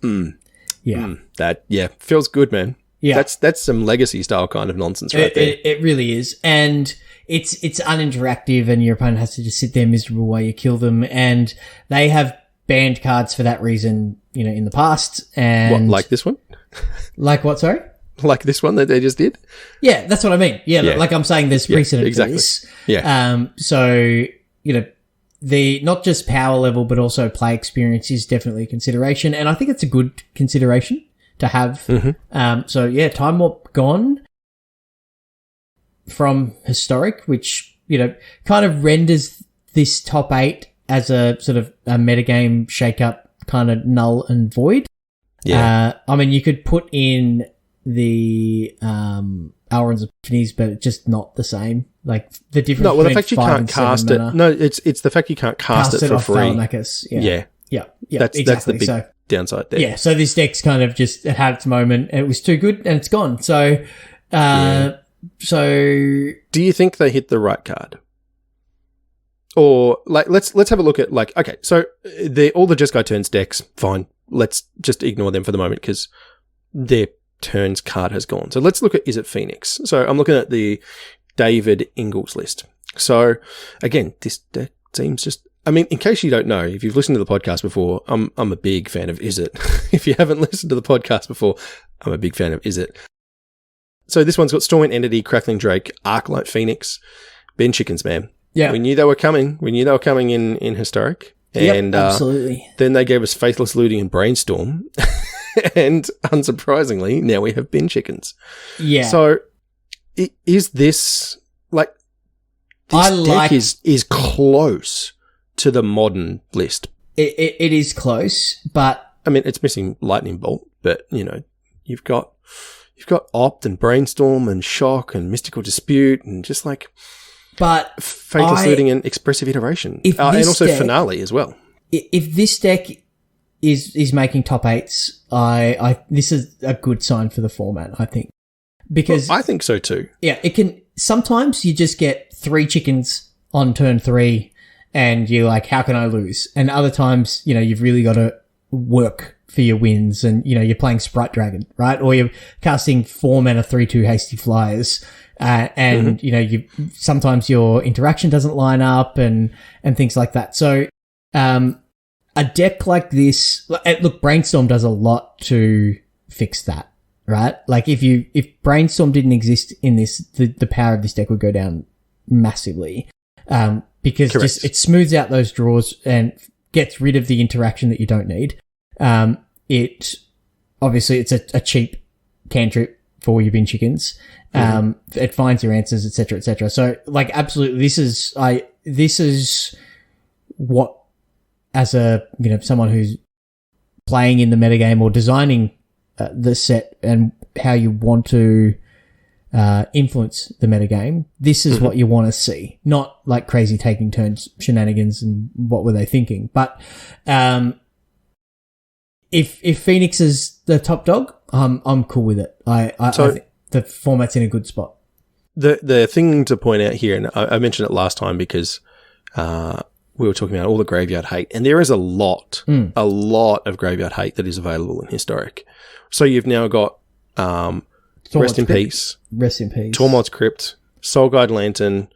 That feels good, man. Yeah. That's some legacy style kind of nonsense right there. It really is. And it's uninteractive and your opponent has to just sit there miserable while you kill them. And they have banned cards for that reason, in the past. And what, like this one? Like what, sorry? like this one that they just did. Yeah, that's what I mean. Yeah, like I'm saying there's precedent for this. Yeah. So, the not just power level, but also play experience is definitely a consideration. And I think it's a good consideration to have. So, Time Warp gone from Historic, which, kind of renders this top 8 as a sort of a metagame shake-up, kind of null and void. Yeah. You could put in the Alrund's Epiphanies, but it's just not the same. Like the difference. No, well, the fact you can't cast it. No, it's the fact you can't cast it for free. Yeah. That's the big downside there. Yeah. So this deck's kind of just it had its moment. It was too good, and it's gone. So, do you think they hit the right card? Or like let's have a look at okay, so all the Jeskai turns decks, fine. Let's just ignore them for the moment because their turns card has gone. So let's look at Is It Phoenix? So I'm looking at the David Ingalls list. So again, this deck seems just in case you don't know, if you've listened to the podcast before, I'm a big fan of Is It. If you haven't listened to the podcast before, I'm a big fan of Is It. So this one's got Stormwind Entity, Crackling Drake, Arclight Phoenix, Ben Chickens, man. Yeah. We knew they were coming. We knew they were coming in Historic. And absolutely. Then they gave us Faithless Looting and Brainstorm. And unsurprisingly, now we have bin chickens. Yeah. So is this this deck is close to the modern list. It is close, but it's missing Lightning Bolt, but you've got Opt and Brainstorm and Shock and Mystical Dispute and just but Faithless Looting and Expressive Iteration. And also Finale as well. If this deck is making top 8s, this is a good sign for the format, I think. Because I think so too. Yeah, it can sometimes you just get 3 chickens on turn 3 and you're like, how can I lose? And other times, you've really got to work for your wins and, you're playing Sprite Dragon, right? Or you're casting 4 mana 3/2 Hasty Flyers. And, sometimes your interaction doesn't line up and things like that. So, a deck like this, look, Brainstorm does a lot to fix that, right? Like if Brainstorm didn't exist in this, the power of this deck would go down massively. Because just it smooths out those draws and gets rid of the interaction that you don't need. Obviously it's a cheap cantrip for your bin chickens. It finds your answers, et cetera, et cetera. So absolutely, this is what, as a, someone who's playing in the metagame or designing the set and how you want to influence the metagame, this is what you want to see. Not crazy taking turns shenanigans and what were they thinking. But if Phoenix is the top dog, I'm cool with it. I think the format's in a good spot. The thing to point out here, and I mentioned it last time because we were talking about all the graveyard hate, and there is a lot of graveyard hate that is available in Historic. So you've now got Rest in Peace, Tormod's Crypt, Soul Guide Lantern.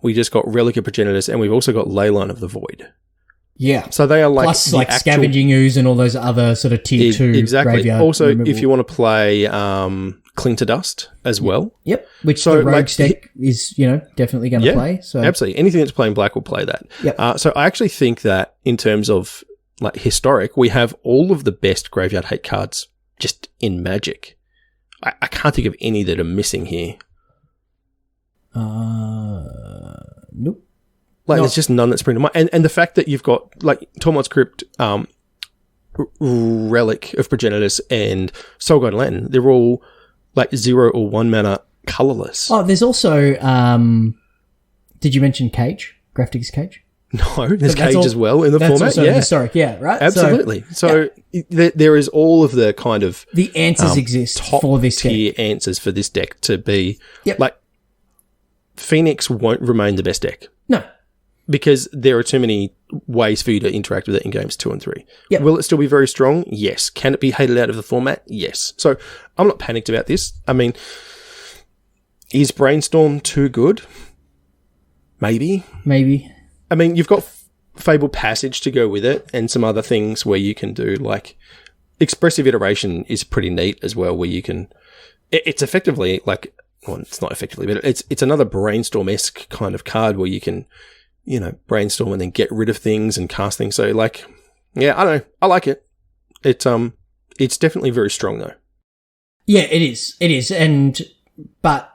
We just got Relic of Progenitus, and we've also got Leyline of the Void. Yeah. So they are plus Scavenging Ooze and all those other sort of tier 2 exactly. graveyard Also, removal. if you want to play Cling to Dust as well. Yep. Which the Rogue's deck is, definitely going to play. So absolutely. Anything that's playing black will play that. Yep. So I actually think that in terms of Historic, we have all of the best graveyard hate cards just in Magic. I can't think of any that are missing here. Nope. There's just none that spring to mind. And the fact that you've got, Tormod's Crypt, Relic of Progenitus, and Soul Guide Lantern, they're all, 0 or 1 mana colourless. Oh, there's also, did you mention Cage? Graphics Cage? No, there's Cage as well in the format. That's also Historic, right? Absolutely. So there is all of the kind of... The answers exist for this tier deck. answers for this deck to be... Yep. Phoenix won't remain the best deck. No. Because there are too many ways for you to interact with it in games 2 and 3. Yep. Will it still be very strong? Yes. Can it be hated out of the format? Yes. So I'm not panicked about this. Is Brainstorm too good? Maybe. You've got Fabled Passage to go with it and some other things where you can do Expressive Iteration is pretty neat as well, where you can it's effectively like, well, it's not effectively, but it's another Brainstorm-esque kind of card where you can, brainstorm and then get rid of things and cast things. So like, yeah, I don't know. I like it. It's definitely very strong though. Yeah, it is. It is. But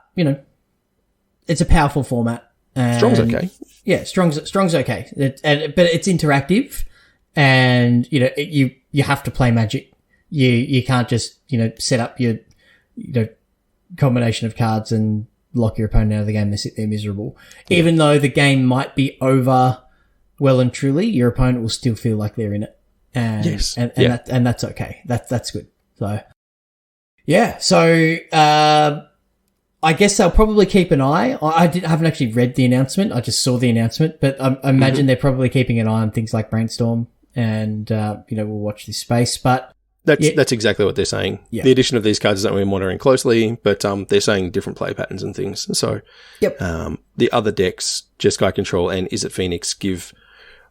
it's a powerful format. Strong's okay. Yeah, Strong's okay. But it's interactive, and you have to play Magic. You can't just set up your combination of cards and lock your opponent out of the game. They sit there miserable. Yeah. Even though the game might be over, well and truly, your opponent will still feel like they're in it. And, yes, and that's okay. That's good. So yeah. So I guess they'll probably keep an eye. I haven't actually read the announcement. I just saw the announcement, but I imagine they're probably keeping an eye on things like Brainstorm, and we'll watch this space. But that's exactly what they're saying. Yeah. The addition of these cards is that we're monitoring closely, but they're saying different play patterns and things. So the other decks, Jeskai Control and Is It Phoenix, give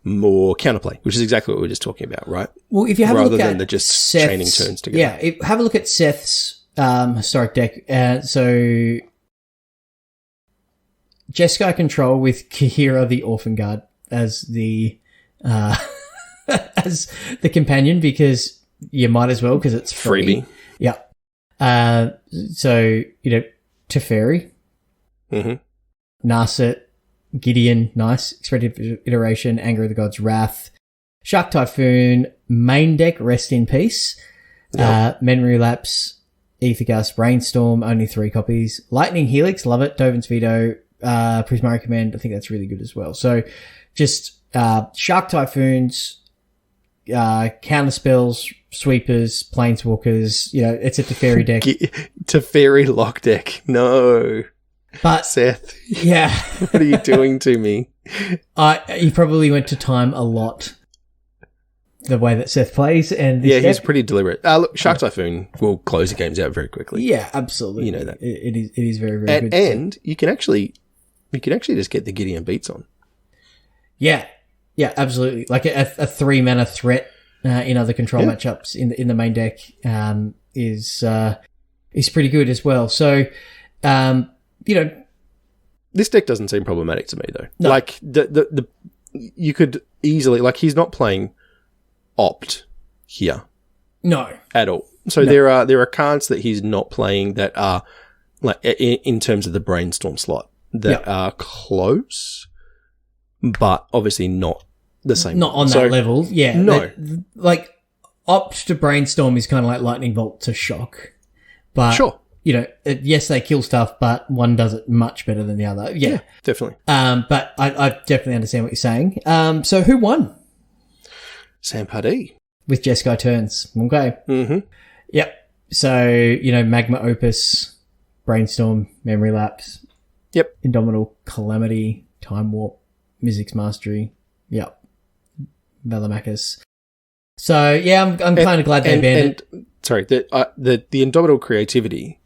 more counterplay, which is exactly what we were just talking about, right? Well, if you have a look at just chaining turns together. Yeah, have a look at Seth's historic deck. So Jeskai Control with Kahira the Orphan Guard as the as the companion, because you might as well, because it's free. Freebie. Yeah. So Teferi, Narset, Gideon, nice. Expected Iteration, Anger of the Gods, Wrath, Shark Typhoon, main deck, Rest in Peace, Memory Lapse, Aethergust, Brainstorm, only 3 copies, Lightning Helix, love it, Dovin's Veto, Prismari Command, I think that's really good as well. So just Shark Typhoons, counter spells, sweepers, planeswalkers, it's a Teferi deck. Teferi lock deck, no. But Seth, yeah, what are you doing to me? You probably went to time a lot the way that Seth plays, and this he's pretty deliberate. Look, Shark Typhoon will close the games out very quickly. Yeah, absolutely. You know that it is very, very good. And you can actually just get the Gideon beats on. Yeah, absolutely. Like a 3-mana threat in other control matchups in the main deck is pretty good as well. So. This deck doesn't seem problematic to me though. No. Like the you could easily, like, he's not playing Opt here. No. At all. So there are cards that he's not playing that are like in terms of the Brainstorm slot that are close, but obviously not the same. Not on that level. Yeah. No. Like Opt to Brainstorm is kind of like Lightning Bolt to Shock. But sure. Yes, they kill stuff, but one does it much better than the other. Yeah, definitely. But I definitely understand what you're saying. So who won? Sam Pardee. With Jeskai turns. Okay. Mm-hmm. Yep. So, Magma Opus, Brainstorm, Memory Lapse. Yep. Indomitable Calamity, Time Warp, Mizzix Mastery. Yep. Velamachus. So, yeah, I'm kind of glad they banned it. Sorry, the Indomitable Creativity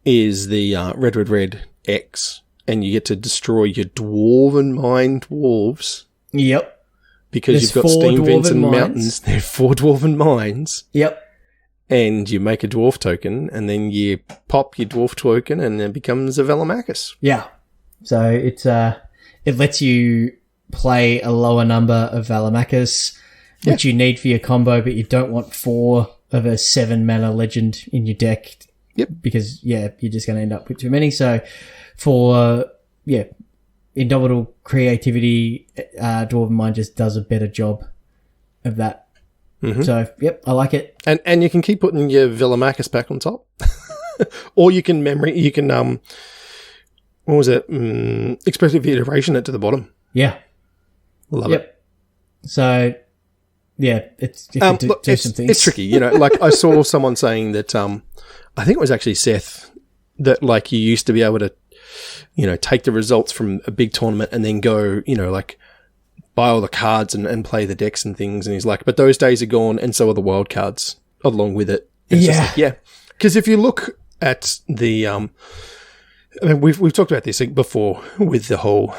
is the red X, and you get to destroy your Dwarven Mine dwarves. Yep. Because you've got Steam Vents and Mountains. There are 4 Dwarven Mines. Yep. And you make a dwarf token, and then you pop your dwarf token, and it becomes a Velamachus. Yeah. So it lets you play a lower number of Velamachus, which you need for your combo, but you don't want 4 of a 7-mana legend in your deck. Yep. Because, you're just going to end up with too many. So for, Indomitable Creativity, Dwarven Mind just does a better job of that. Mm-hmm. So, I like it. And you can keep putting your Velamachus back on top. Or you can what was it? Expected iteration it to the bottom. Yeah. Love it. So, it's do some things. It's tricky, like I saw someone saying that, I think it was actually Seth, that like you used to be able to, take the results from a big tournament and then go, like buy all the cards and play the decks and things. And he's like, but those days are gone, and so are the wild cards along with it. Because if you look at the, we've talked about this before with the whole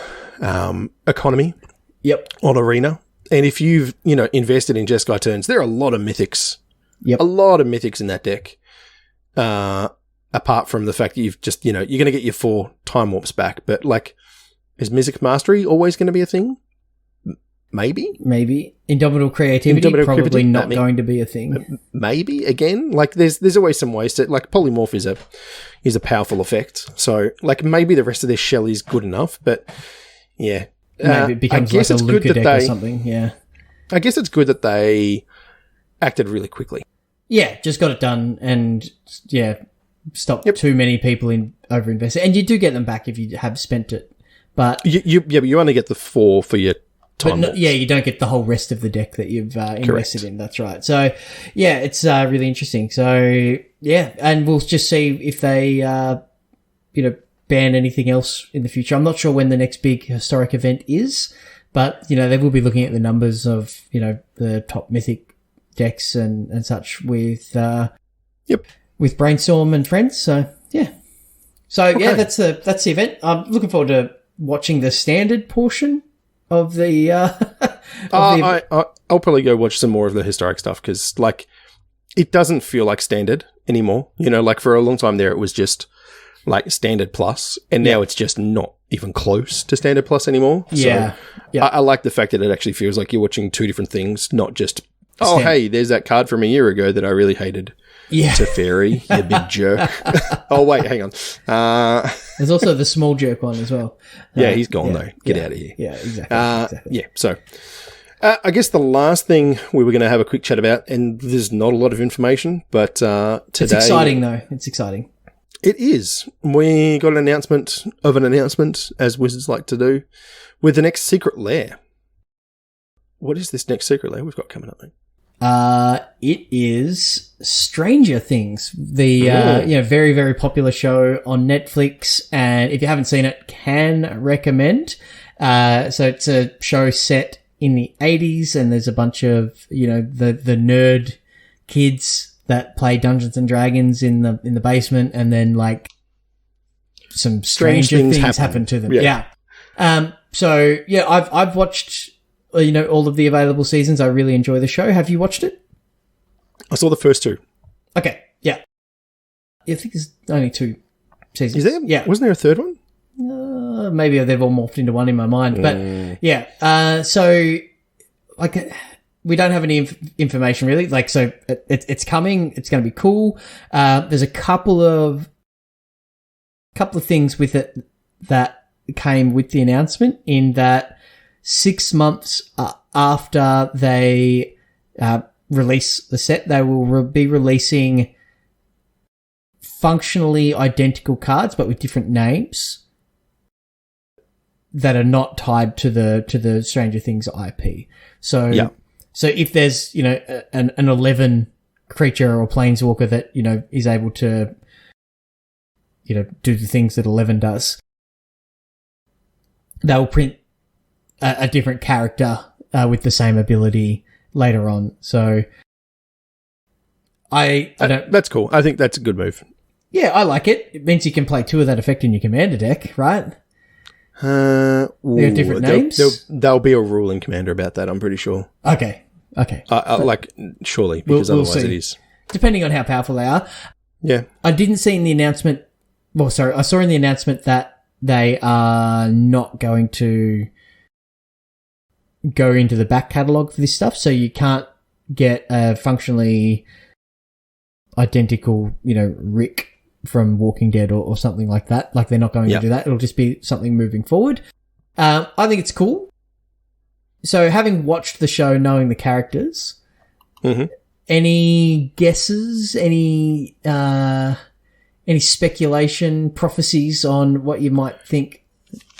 economy. Yep. On Arena. And if you've, invested in Jeskai turns, there are a lot of mythics. Yep. A lot of mythics in that deck. apart from the fact that you've just, you're going to get your 4 time warps back. But, like, is Mythic Mastery always going to be a thing? Maybe. Indomitable creativity, probably not going to be a thing. Maybe, again. Like, there's always some ways to, like, polymorph is a powerful effect. So, like, maybe the rest of their shell is good enough, but, yeah. Maybe it becomes like a Luca deck or something, yeah. I guess it's good that they acted really quickly. Yeah, just got it done and, stop too many people in over-investing. And you do get them back if you have spent it. But but you only get the 4 for your time. But you don't get the whole rest of the deck that you've invested in. That's right. So, yeah, it's really interesting. So, yeah, and we'll just see if they, ban anything else in the future. I'm not sure when the next big historic event is, but, they will be looking at the numbers of, the top mythic decks and such with Brainstorm and friends. So, yeah. So, okay. That's the event. I'm looking forward to watching the standard portion of the I'll probably go watch some more of the historic stuff because, like, it doesn't feel like standard anymore. Like, for a long time there, it was just like standard plus, and now it's just not even close to standard plus anymore. So I like the fact that it actually feels like you're watching 2 different things, not just hey, there's that card from a year ago that I really hated. Yeah. Teferi, you big jerk. Oh, wait, hang on. There's also the small jerk one as well. Yeah, he's gone, though. Get out of here. Yeah, exactly. Yeah, so I guess the last thing we were going to have a quick chat about, and there's not a lot of information, but today... It's exciting, though. It's exciting. It is. We got an announcement of an announcement, as Wizards like to do, with the next Secret Lair. What is this next Secret Lair we've got coming up, mate? It is Stranger Things, the very, very popular show on Netflix, and if you haven't seen it, can recommend. So it's a show set in the 80s, and there's a bunch of the nerd kids that play Dungeons and Dragons in the basement, and then like some strange things happen to them. So I've watched all of the available seasons. I really enjoy the show. Have you watched it? I saw the first 2. Okay, yeah. I think there's only 2 seasons. Is there? Yeah. Wasn't there a third one? Maybe they've all morphed into one in my mind. But, so, like, we don't have any information, really. Like, so, it's coming. It's going to be cool. There's a couple of things with it that came with the announcement, in that 6 months after they release the set, they will be releasing functionally identical cards, but with different names that are not tied to the Stranger Things IP. So if there's an 11 creature or planeswalker that is able to do the things that 11 does, they'll print a different character with the same ability later on. So I don't... That's cool. I think that's a good move. Yeah, I like it. It means you can play 2 of that effect in your commander deck, right? They're different names? There'll be a rule in Commander about that, I'm pretty sure. Okay. Surely, because otherwise it is. Depending on how powerful they are. Yeah. I didn't see in the announcement... Well, sorry, I saw in the announcement that they are not going to go into the back catalogue for this stuff, so you can't get a functionally identical, Rick from Walking Dead or something like that. Like, they're not going to do that. It'll just be something moving forward. I think it's cool. So, having watched the show, knowing the characters, any guesses, any speculation, prophecies on what you might think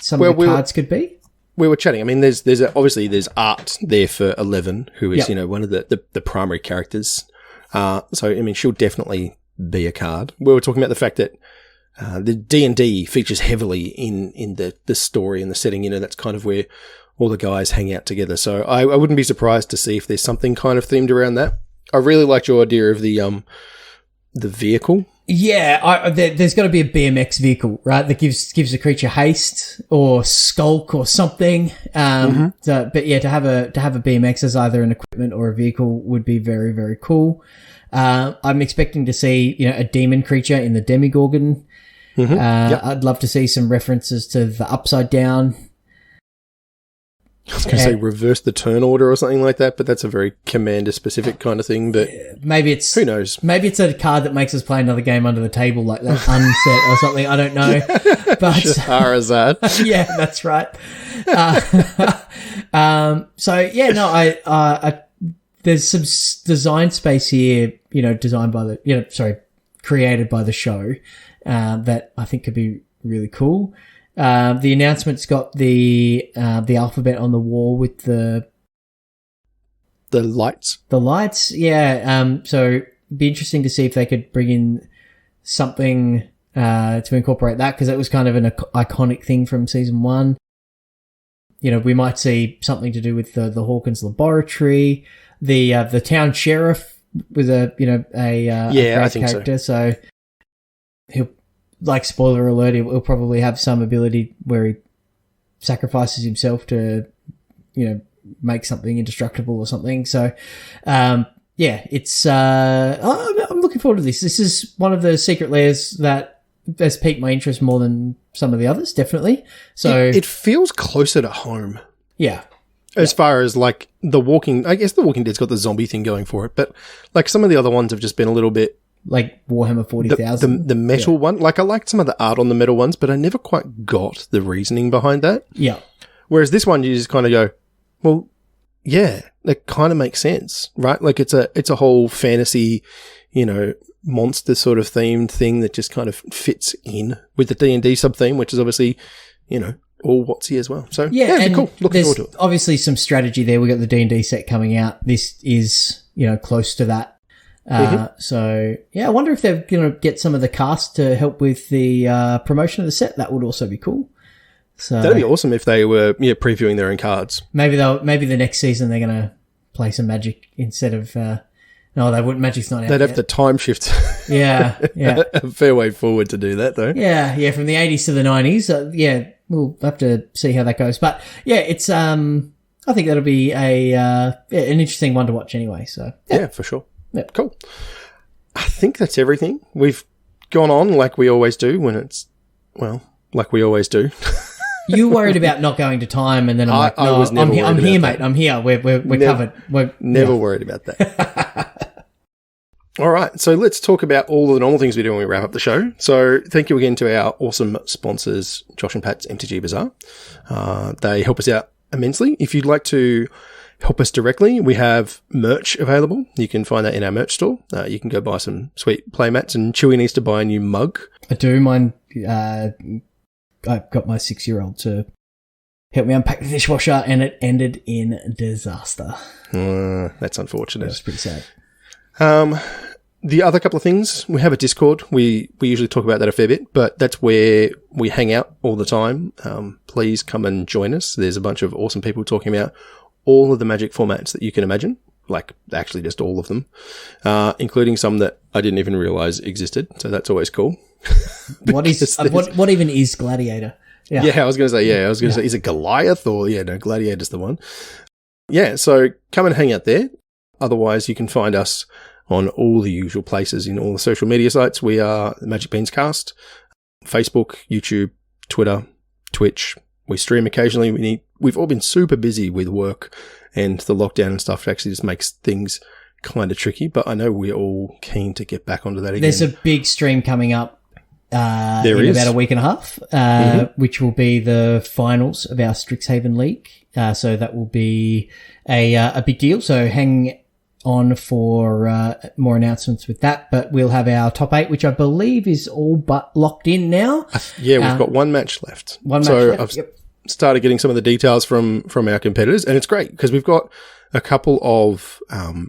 some of the cards could be? We were chatting. I mean, there's obviously art there for 11, who is one of the primary characters. So I mean, she'll definitely be a card. We were talking about the fact that the D&D features heavily in the story and the setting. That's kind of where all the guys hang out together. So I wouldn't be surprised to see if there's something kind of themed around that. I really liked your idea of the vehicle. Yeah, there's got to be a BMX vehicle, right? That gives the creature haste or skulk or something. But yeah, to have a BMX as either an equipment or a vehicle would be very, very cool. I'm expecting to see, a demon creature in the Demigorgon. I'd love to see some references to the Upside Down. I was going to say reverse the turn order or something like that, but that's a very commander-specific kind of thing. But maybe it's... Who knows? Maybe it's a card that makes us play another game under the table, like that unset or something. I don't know. But Shahrazad. Yeah, that's right. There's some design space here, designed by created by the show, that I think could be really cool. The announcement's got the alphabet on the wall with the lights. The lights, yeah. So it'd be interesting to see if they could bring in something to incorporate that, because that was kind of an iconic thing from season 1. We might see something to do with the Hawkins laboratory, the town sheriff with a I think character. So he'll, like, spoiler alert, he'll probably have some ability where he sacrifices himself to, make something indestructible or something. So, it's, I'm looking forward to this. This is one of the secret lairs that has piqued my interest more than some of the others, definitely. So it feels closer to home. Yeah. As far as, like, The Walking Dead's got the zombie thing going for it, but, like, some of the other ones have just been a little bit... Like Warhammer 40,000. The metal one. Like, I liked some of the art on the metal ones, but I never quite got the reasoning behind that. Yeah. Whereas this one, you just kind of go, well, yeah, that kind of makes sense, right? Like, it's a whole fantasy, monster sort of themed thing that just kind of fits in with the D&D sub-theme, which is obviously, all WotC as well. So, yeah, cool. Looking forward to it. Obviously some strategy there. We got the D&D set coming out. This is, close to that. So, yeah, I wonder if they're going to get some of the cast to help with the promotion of the set. That would also be cool. So that'd be awesome if they were previewing their own cards. Maybe the next season they're going to play some Magic instead of... no, they wouldn't. Magic's not out They'd have yet. to time shift. Yeah. A fair way forward to do that, though. Yeah, from the 80s to the 90s. We'll have to see how that goes. But, yeah, it's... I think that'll be an interesting one to watch anyway. So yeah for sure. Yep. Cool. I think that's everything. We've gone on like we always do like we always do. You worried about not going to time, and then I'm like, no, I'm here, mate. I'm here. We're covered. We're never worried about that. All right. So let's talk about all the normal things we do when we wrap up the show. So thank you again to our awesome sponsors, Josh and Pat's MTG Bazaar. They help us out immensely. If you'd like to help us directly, we have merch available. You can find that in our merch store. You can go buy some sweet playmats, and Chewy needs to buy a new mug. I do. Mine, I've got my 6-year-old to help me unpack the dishwasher, and it ended in disaster. That's unfortunate. That's pretty sad. The other couple of things, we have a Discord. We usually talk about that a fair bit, but that's where we hang out all the time. Please come and join us. There's a bunch of awesome people talking about all of the Magic formats that you can imagine, like actually just all of them, including some that I didn't even realize existed. So that's always cool. What even is Gladiator? Yeah, I was going to say, is it Goliath or Gladiator's the one. Yeah, so come and hang out there. Otherwise, you can find us on all the usual places in all the social media sites. We are the Magic Beans Cast, Facebook, YouTube, Twitter, Twitch. We stream occasionally. We've all been super busy with work and the lockdown and stuff. It actually just makes things kind of tricky, but I know we're all keen to get back onto that again. There's a big stream coming up about a week and a half, which will be the finals of our Strixhaven League. So that will be a big deal. So hang on for more announcements with that. But we'll have our top 8, which I believe is all but locked in now. Yeah, we've got one match left. I've started getting some of the details from our competitors, and it's great because we've got a couple of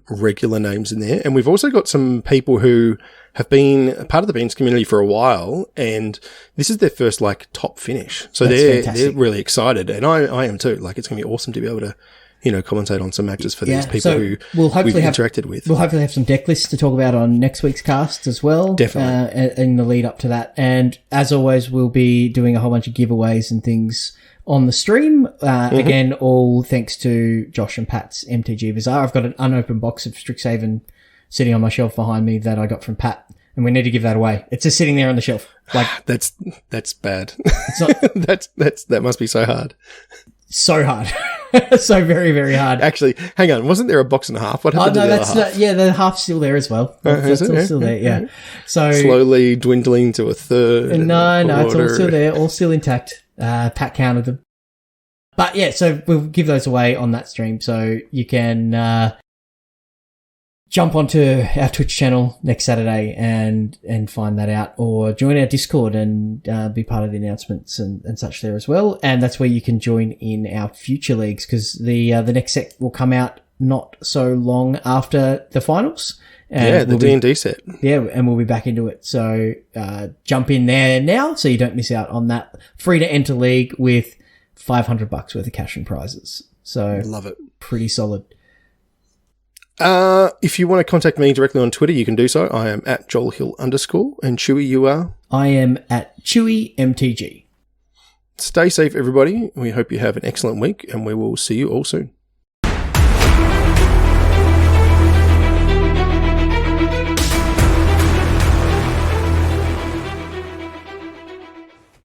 regular names in there, and we've also got some people who have been a part of the Beans community for a while, and this is their first top finish. So they're really excited, and I am too. It's going to be awesome to be able to commentate on some matches for these people who we've interacted with. We'll hopefully have some deck lists to talk about on next week's cast as well. Definitely. In the lead up to that. And as always, we'll be doing a whole bunch of giveaways and things on the stream. Again, all thanks to Josh and Pat's MTG Bazaar. I've got an unopened box of Strixhaven sitting on my shelf behind me that I got from Pat, and we need to give that away. It's just sitting there on the shelf. Like that's bad. It's not that must be so hard. So hard. So very, very hard. Actually, hang on. Wasn't there a box and a half? What happened to the other half? The half's still there as well. It's still there, yeah. So slowly dwindling to a third. No, it's all still there, all still intact. Pat counted them. But yeah, so we'll give those away on that stream. So you can jump onto our Twitch channel next Saturday and find that out, or join our Discord and be part of the announcements and such there as well. And that's where you can join in our future leagues, because the next set will come out not so long after the finals. And the D&D set. Yeah, and we'll be back into it. So jump in there now so you don't miss out on that. Free to enter league with $500 worth of cash and prizes. So love it. Pretty solid. If you want to contact me directly on Twitter, you can do so. I am at JoelHill_. And Chewy, you are? I am at Chewy_MTG. Stay safe, everybody. We hope you have an excellent week, and we will see you all soon.